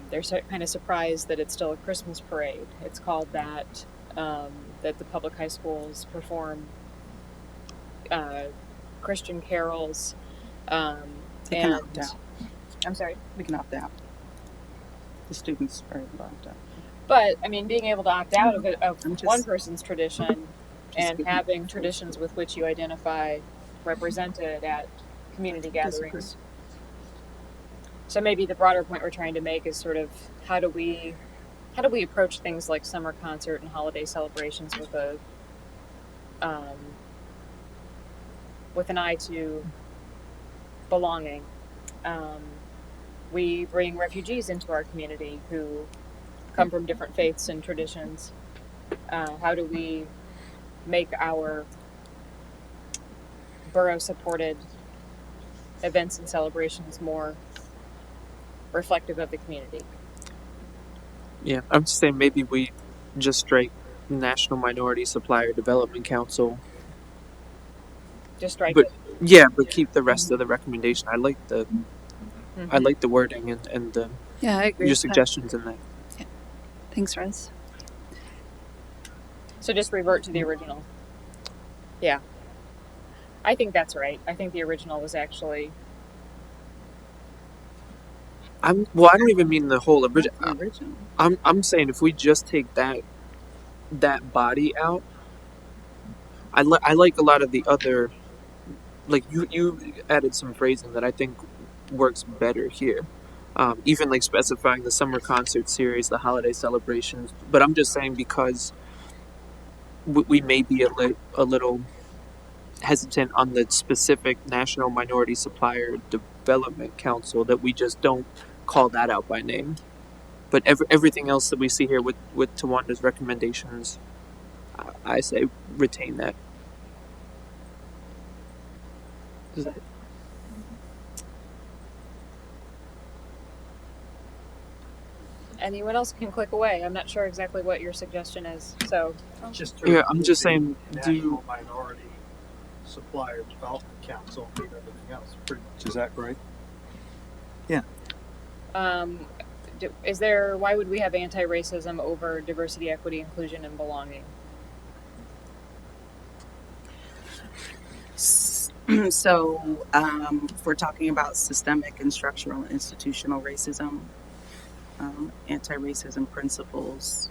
they're kind of surprised that it's still a Christmas parade. It's called that, that the public high schools perform Christian carols. They can opt out. I'm sorry? We can opt out. The students are opt out. But, I mean, being able to opt out of I'm just- one person's tradition and giving- having traditions with which you identify represented at community Disagree. gatherings. So maybe the broader point we're trying to make is sort of how do we approach things like summer concert and holiday celebrations with an eye to belonging. We bring refugees into our community who come from different faiths and traditions. How do we make our borough-supported events and celebrations more reflective of the community? Yeah, I'm just saying maybe we just strike National Minority Supplier Development Council. Just strike But it. yeah, but keep the rest of the recommendation. I like the Mhm. I like the wording and the Yeah, I agree. your with that. suggestions in that. Thanks, Rez. So just revert to the original. Yeah. I think that's right. I think the original was actually I don't even mean the whole original. The original. I'm saying if we just take that body out, I like a lot of the other, like you added some phrasing that I think works better here. Even like specifying the summer concert series, the holiday celebrations. But I'm just saying because we may be a little hesitant on the specific National Minority Supplier Development Council that we just don't call that out by name. But everything else that we see here with Tawanda's recommendations, I say retain that. Does that- anyone else can click away. I'm not sure exactly what your suggestion is. So Just Yeah, I'm just saying, National Minority Supplier Development Council and everything else. Pretty much. Is that right? why would we have anti-racism over diversity, equity, inclusion, and belonging? So, if we're talking about systemic and structural and institutional racism, anti-racism principles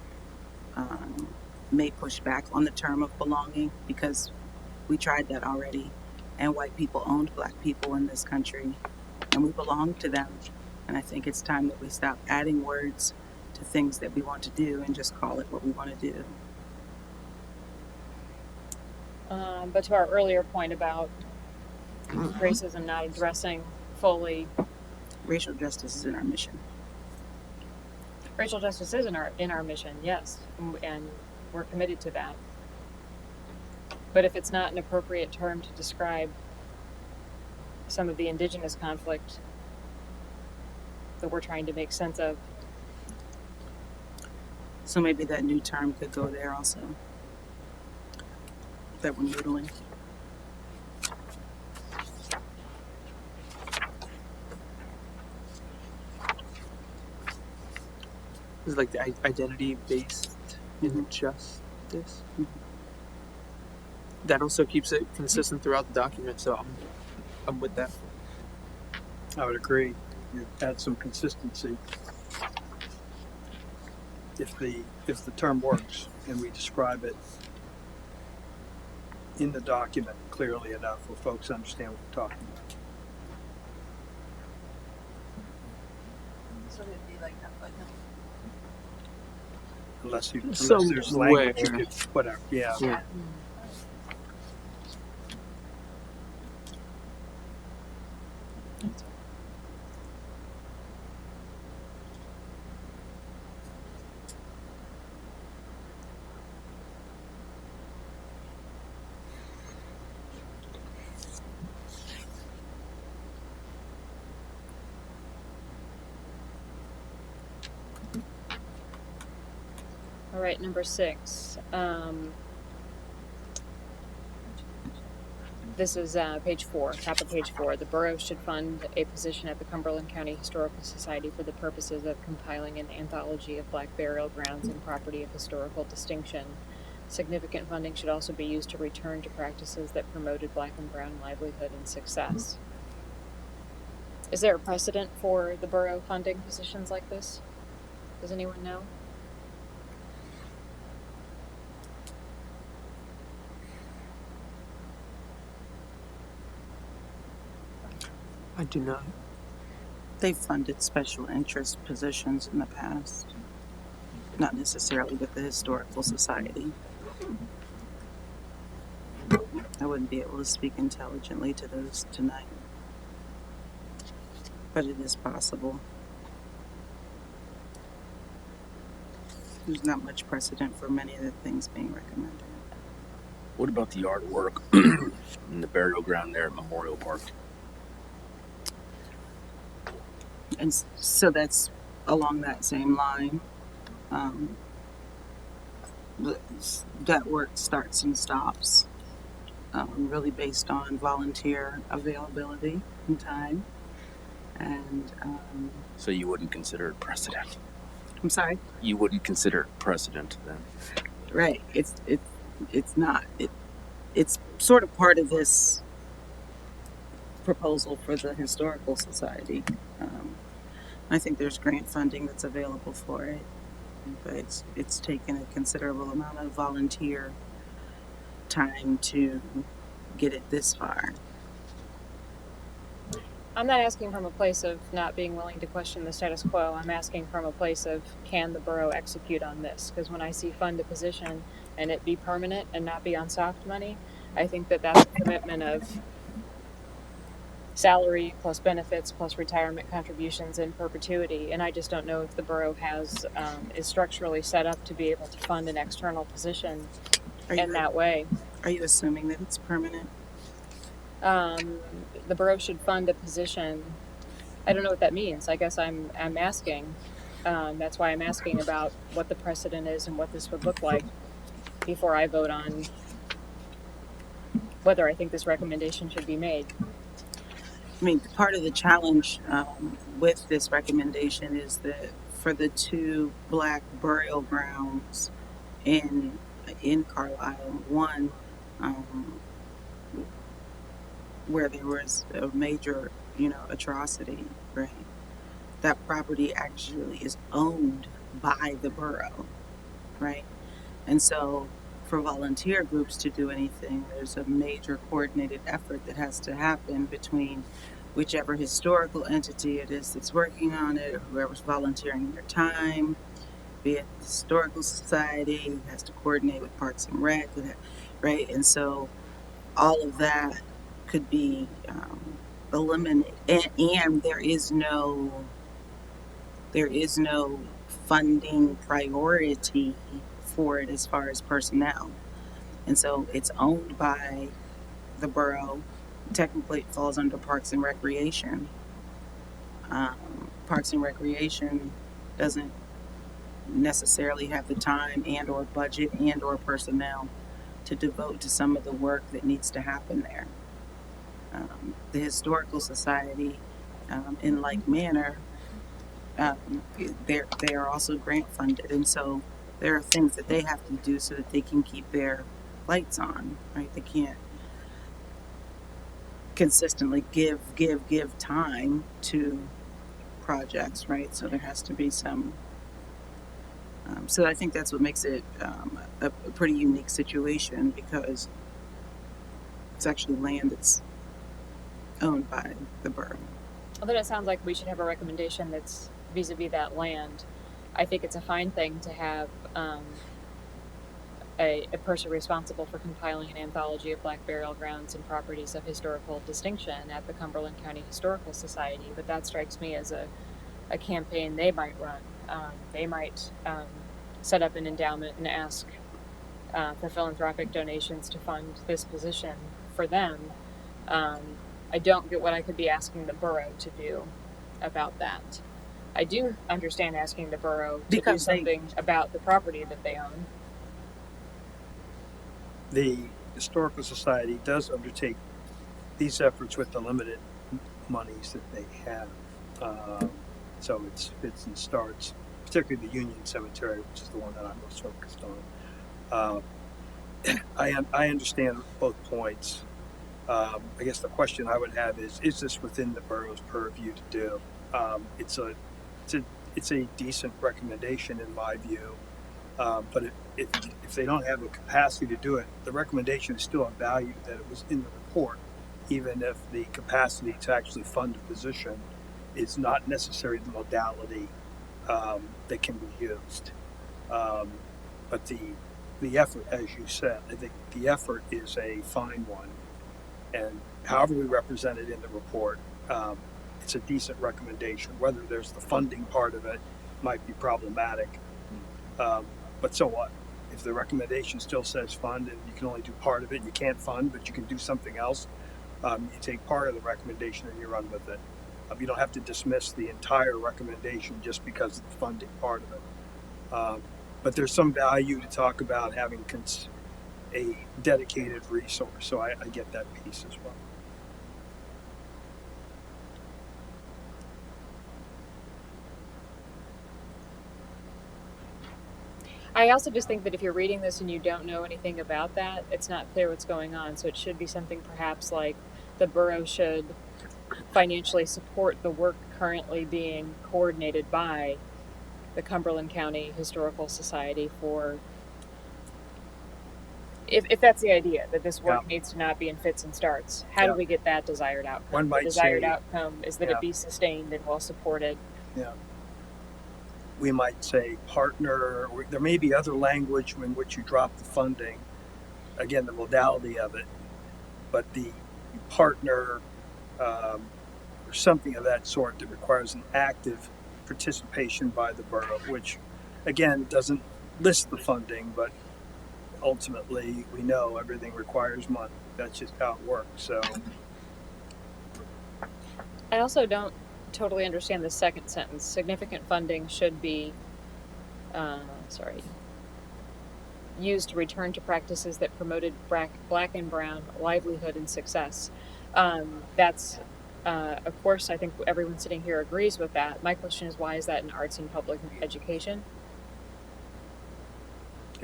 may push back on the term of belonging because we tried that already, and white people owned black people in this country, and we belong to them. And I think it's time that we stop adding words to things that we want to do and just call it what we want to do. But to our earlier point about racism not addressing fully Racial justice is in our mission. racial justice is in our mission, yes, and we're committed to that. But if it's not an appropriate term to describe some of the indigenous conflict that we're trying to make sense of, So maybe that new term could go there also. That we're noodling. Is like the identity based injustice. That also keeps it consistent throughout the document, so I'm with that. I would agree. You add some consistency. If the term works and we describe it in the document clearly enough where folks understand what we're talking about. So it'd be like that, Unless there's Somewhere. language you could whatever. Yeah. Yeah. All right, number 6. This is page 4, top of page 4. The borough should fund a position at the Cumberland County Historical Society for the purposes of compiling an anthology of black burial grounds and property of historical distinction. Significant funding should also be used to return to practices that promoted black and brown livelihood and success. Is there a precedent for the borough funding positions like this? Does anyone know? I do not. They've funded special interest positions in the past, not necessarily with the Historical Society. I wouldn't be able to speak intelligently to those tonight, but it is possible. There's not much precedent for many of the things being recommended. What about the artwork in the burial ground there at Memorial Park? And so that's along that same line. That work starts and stops, really based on volunteer availability and time. And So you wouldn't consider it precedent? I'm sorry. You wouldn't consider it precedent then? Right. It's not. It's sort of part of this proposal for the Historical Society. I think there's grant funding that's available for it, but it's taken a considerable amount of volunteer time to get it this far. I'm not asking from a place of not being willing to question the status quo. I'm asking from a place of, can the borough execute on this? Because when I see fund a position and it be permanent and not be on soft money, I think that that's a commitment of salary plus benefits plus retirement contributions in perpetuity. And I just don't know if the borough has is structurally set up to be able to fund an external position in that way. Are you assuming that it's permanent? The borough should fund a position. I don't know what that means. I guess I'm asking. That's why I'm asking about what the precedent is and what this would look like before I vote on whether I think this recommendation should be made. I mean, part of the challenge with this recommendation is that for the 2 black burial grounds in Carlisle, one where there was a major, atrocity, right? That property actually is owned by the borough, right? And so for volunteer groups to do anything, there's a major coordinated effort that has to happen between whichever historical entity it is that's working on it, or whoever's volunteering their time, be it the Historical Society, has to coordinate with Parks and Rec, right? And so all of that could be eliminated, and there is no funding priority for it as far as personnel. And so it's owned by the borough. Technically it falls under Parks and Recreation. Parks and Recreation doesn't necessarily have the time and or budget and or personnel to devote to some of the work that needs to happen there. The Historical Society, in like manner, they are also grant funded, and so there are things that they have to do so that they can keep their lights on, right? They can't consistently give time to projects, right? So there has to be some. So I think that's what makes it a pretty unique situation, because it's actually land that's owned by the borough. Well, then it sounds like we should have a recommendation that's vis-a-vis that land. I think it's a fine thing to have a person responsible for compiling an anthology of black burial grounds and properties of historical distinction at the Cumberland County Historical Society, but that strikes me as a campaign they might run. They might set up an endowment and ask for philanthropic donations to fund this position for them. I don't get what I could be asking the borough to do about that. I do understand asking the borough to do Because they- something about the property that they own. The Historical Society does undertake these efforts with the limited monies that they have. So it's fits and starts, particularly the Union Cemetery, which is the one that I'm most focused on. I understand both points. I guess the question I would have is this within the borough's purview to do? It's a decent recommendation in my view, but if they don't have the capacity to do it, the recommendation is still of value that it was in the report, even if the capacity to actually fund a position is not necessarily the modality that can be used. But the effort, as you said, I think the effort is a fine one, and however we represent it in the report, it's a decent recommendation. Whether there's the funding part of it might be problematic, but so what? If the recommendation still says fund and you can only do part of it, you can't fund, but you can do something else, you take part of the recommendation and you run with it. You don't have to dismiss the entire recommendation just because of the funding part of it. But there's some value to talk about having a dedicated resource, so I get that piece as well. I also just think that if you're reading this and you don't know anything about that, it's not clear what's going on. So it should be something perhaps like the borough should financially support the work currently being coordinated by the Cumberland County Historical Society for, if that's the idea, that this work needs to not be in fits and starts. How do we get that desired outcome? One might the desired say- outcome is that it be sustained and well supported. We might say partner, or there may be other language in which you drop the funding, again, the modality of it, but the partner or something of that sort that requires an active participation by the borough, which again doesn't list the funding, but ultimately we know everything requires money. That's just how it works. So I also don't totally understand the second sentence. Significant funding should be, used to return to practices that promoted black and brown livelihood and success. That's, of course, I think everyone sitting here agrees with that. My question is, why is that in arts and public education?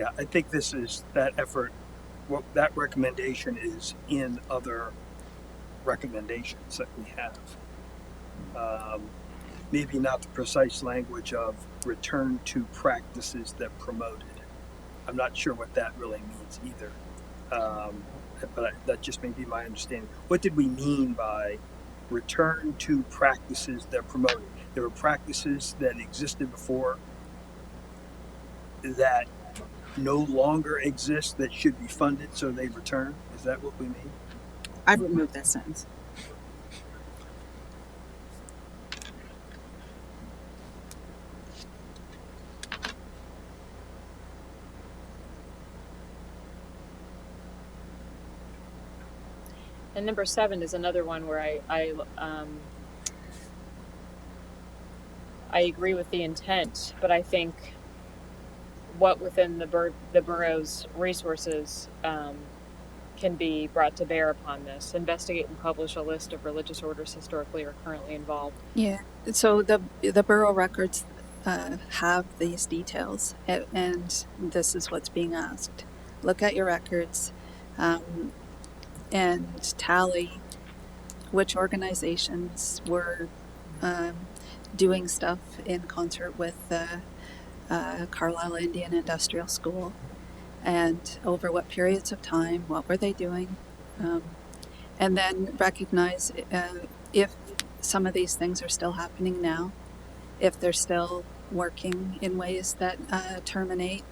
yeah, I think this is that effort. Well, that recommendation is in other recommendations that we have. Maybe not the precise language of return to practices that promoted. I'm not sure what that really means either. But that just may be my understanding. What did we mean by return to practices that promoted? There were practices that existed before that no longer exist that should be funded, so they return. Is that what we mean? I removed that sentence. And number 7 is another one where I agree with the intent, but I think what within the borough's resources can be brought to bear upon this. Investigate and publish a list of religious orders historically or currently involved. Yeah. So the borough records have these details, and this is what's being asked. Look at your records and tally which organizations were doing stuff in concert with the Carlisle Indian Industrial School, and over what periods of time, what were they doing, and then recognize if some of these things are still happening now, if they're still working in ways that terminate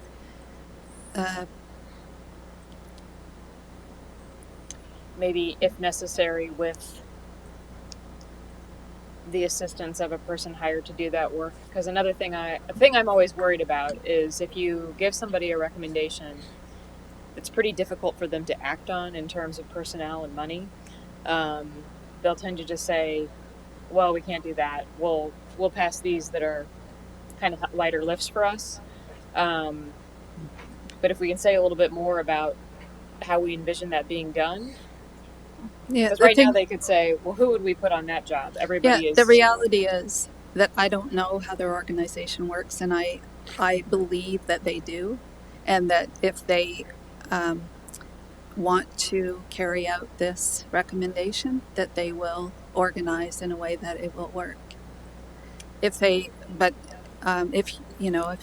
maybe if necessary with the assistance of a person hired to do that work. Because another thing I'm always worried about is if you give somebody a recommendation, it's pretty difficult for them to act on in terms of personnel and money. They'll tend to just say, well, we can't do that. We'll we'll pass these that are kind of lighter lifts for us. But if we can say a little bit more about how we envision that being done, Yeah, because the right now thing, they could say, well, who would we put on that job? Everybody yeah, is. the reality is that I don't know how their organization works, and I believe that they do, and that if they want to carry out this recommendation, that they will organize in a way that it will work. If if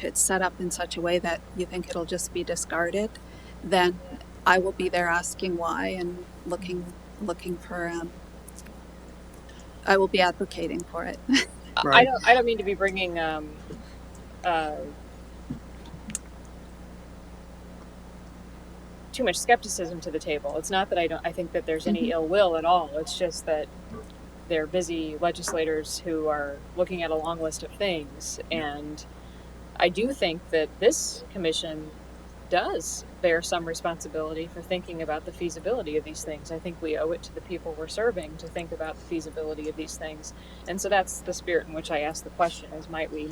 it's set up in such a way that you think it'll just be discarded, then I will be there asking why and looking for. I will be advocating for it. Right. I don't mean to be bringing too much skepticism to the table. It's not that I think that there's any ill will at all. It's just that they're busy legislators who are looking at a long list of things, and I do think that this commission does bear some responsibility for thinking about the feasibility of these things. I think we owe it to the people we're serving to think about the feasibility of these things. And so that's the spirit in which I asked the question, is might we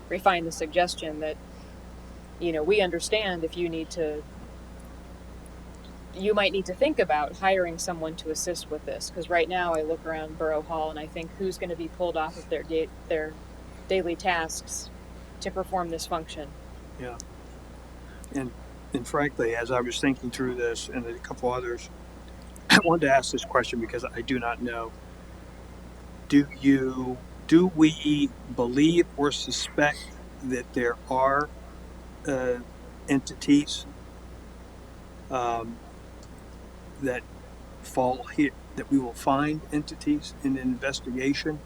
refine the suggestion that, we understand if you might need to think about hiring someone to assist with this. Because right now I look around Borough Hall and I think who's going to be pulled off of their daily tasks to perform this function. Yeah. And frankly, as I was thinking through this and a couple others, I wanted to ask this question because I do not know. Do we believe or suspect that there are entities that fall here, that we will find entities in an investigation,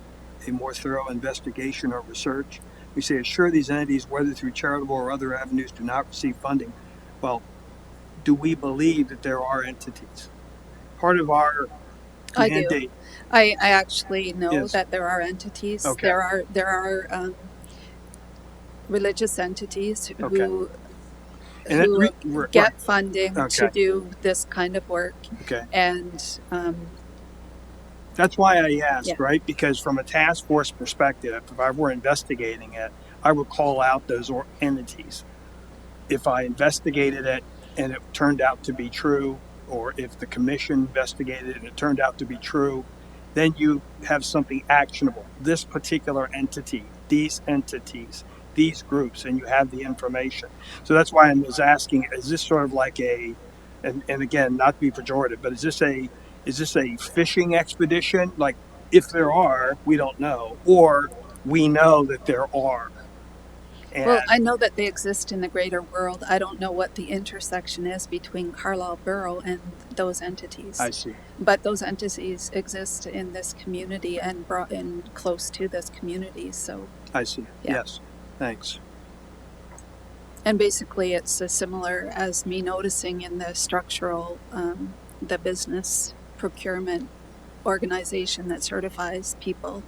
a more thorough investigation or research? We say, assure these entities, whether through charitable or other avenues, do not receive funding. Well, do we believe that there are entities? Part of our I do. mandate. I actually know Yes. that there are entities. Okay. There are religious entities who get funding to Okay. do this kind of work, Okay. and That's why I asked, Yeah. right? Because from a task force perspective, if I were investigating it, I would call out those entities. If I investigated it and it turned out to be true, or if the commission investigated it and it turned out to be true, then you have something actionable. This particular entity, these entities, these groups, and you have the information. So that's why I was asking, is this sort of like and again, not to be pejorative, but is this a fishing expedition? Like, if there are, we don't know, or we know that there are. And well, I know that they exist in the greater world. I don't know what the intersection is between Carlisle Borough and those entities. I see. But those entities exist in this community and brought in close to this community. So, I see. Yeah. Yes. Thanks. and basically, it's as similar as me noticing in the structural, the business procurement organization that certifies people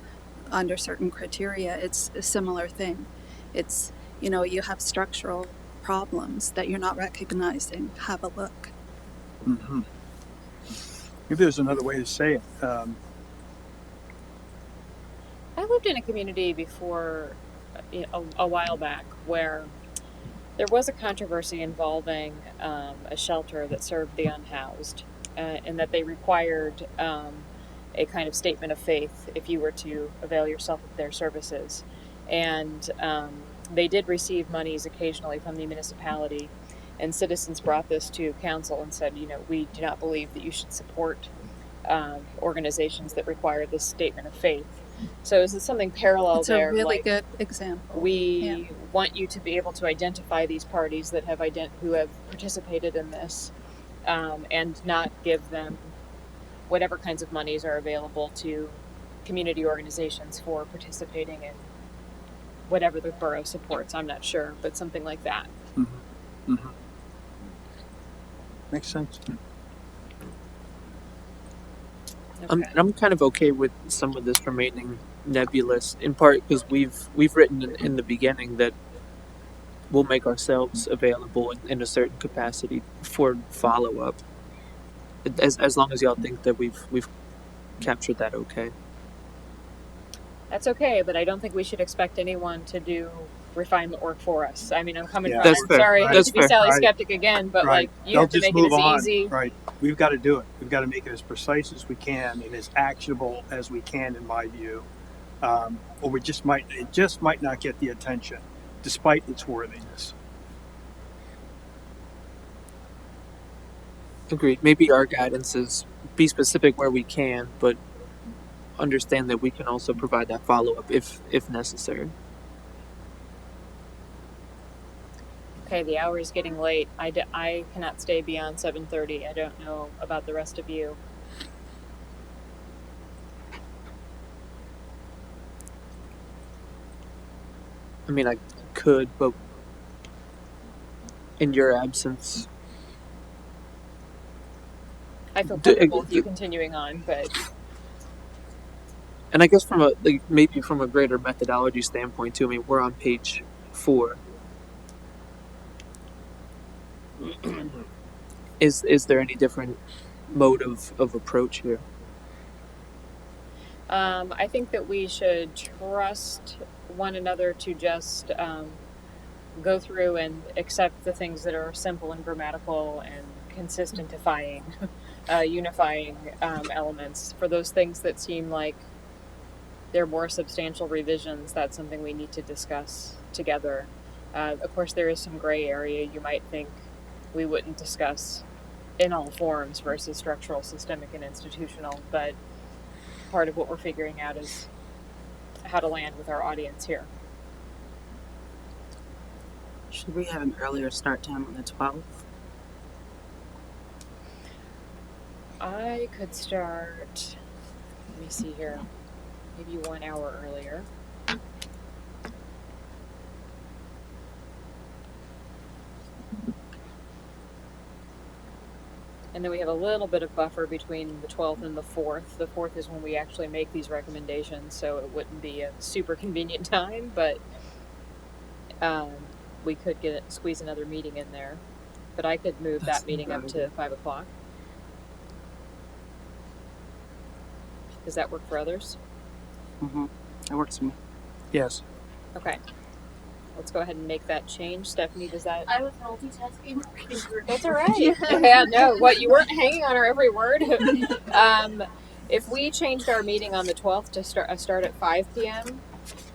under certain criteria. It's a similar thing. It's, you have structural problems that you're not recognizing. Have a look. Mm-hmm. Maybe there's another way to say it. I lived in a community before, a while back, where there was a controversy involving a shelter that served the unhoused, and that they required a kind of statement of faith if you were to avail yourself of their services. And they did receive monies occasionally from the municipality, and citizens brought this to council and said, we do not believe that you should support organizations that require this statement of faith. So is it something parallel It's there? a really like, good example. we want you to be able to identify these parties that who have participated in this, and not give them whatever kinds of monies are available to community organizations for participating in whatever the borough supports. I'm not sure, but something like that. Mm-hmm. Mm-hmm. Makes sense. Okay. I'm kind of okay with some of this remaining nebulous, in part because we've written in the beginning that we'll make ourselves available in a certain capacity for follow up. As long as y'all think that we've captured that okay. That's okay, but I don't think we should expect anyone to do refinement work for us. I mean, I'm coming Yeah. from. That's I'm fair. sorry, I hate That's to be fair. Sally Right. skeptic again, but Right. like you They'll have to just make it move as on. easy. Right. We've got to do it. We've got to make it as precise as we can and as actionable as we can, in my view. Or it just might not get the attention, despite its worthiness. Agreed. Maybe our guidance is be specific where we can, but understand that we can also provide that follow up if necessary. Okay, the hour is getting late. I cannot stay beyond 7:30. I don't know about the rest of you. I mean, I could, but in your absence, I feel Do- comfortable with you continuing on, but and I guess from a maybe from a greater methodology standpoint too. I mean, we're on page 4. Is there any different mode of approach here? I think that we should trust one another to just go through and accept the things that are simple and grammatical and consistentifying, unifying elements. For those things that seem like they're more substantial revisions, that's something we need to discuss together. Of course, there is some gray area you might think we wouldn't discuss in all forms versus structural, systemic, and institutional, but part of what we're figuring out is how to land with our audience here. Should we have an earlier start time on the 12th? I could start, let me see here, maybe 1 hour earlier. And then we have a little bit of buffer between the 12th and the 4th. The 4th is when we actually make these recommendations, so it wouldn't be a super convenient time, but we could squeeze another meeting in there. But I could move That's that meeting up to 5 o'clock. Does that work for others? Mm-hmm. That works for me. Yes. Okay. Let's go ahead and make that change. Stephanie, does that? I was multitasking. That's all right. Yeah, no, what, you weren't hanging on our every word? If we changed our meeting on the 12th to start at 5 p.m.,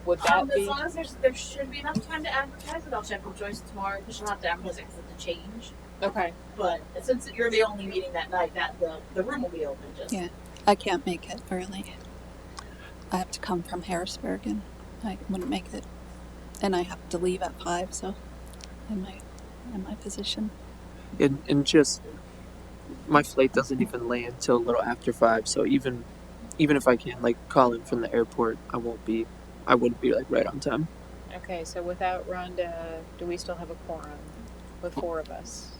would that As be? long as there should be enough time to advertise it, I'll check with Joyce tomorrow because she'll have to advertise it because of the change. Okay. But since you're the only meeting that night, the room will be open. Just Yeah. I can't make it early. I have to come from Harrisburg and I wouldn't make it. And I have to leave at 5, so in my position. And just my flight doesn't even land till a little after 5. So even if I can call in from the airport, I wouldn't be right on time. Okay, so without Rhonda, do we still have a quorum with 4 of us?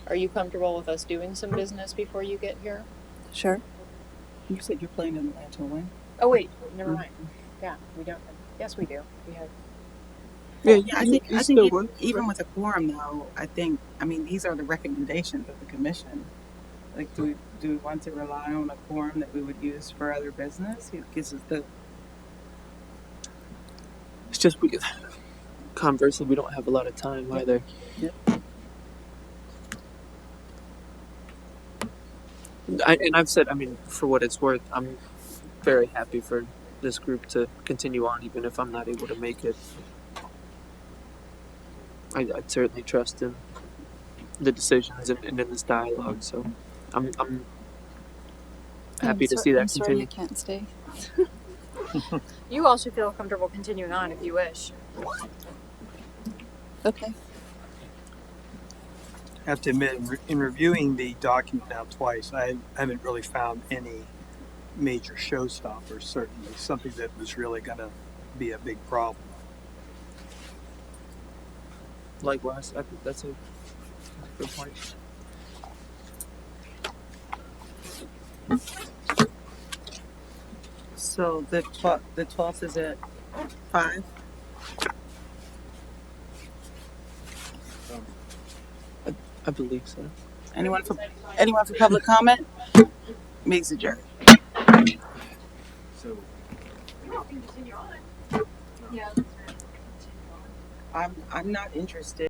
Are you comfortable with us doing some business before you get here? Sure. You said you're playing in Atlanta when? Oh wait, never mind. Yeah, we don't. Yes, we do. We have. Yeah, I think still would. even with a quorum though, these are the recommendations of the commission. Do we want to rely on a quorum that we would use for other business? It gives us the It's just conversely, we don't have a lot of time either. Yep. I've said, for what it's worth, I'm very happy for this group to continue on, even if I'm not able to make it. I'd certainly trust in the decisions and in this dialogue, so I'm happy to see that I'm sorry continue. you can't stay. You all should feel comfortable continuing on if you wish. Okay. I have to admit, in reviewing the document now twice, I haven't really found any major showstoppers, certainly. Something that was really going to be a big problem. Likewise, I think that's a good point. so the 12th is at 5. I believe so. Anyone for public comment? Meeting's adjourned. So can continue on. Yeah, that's right. Continue on. I'm not interested.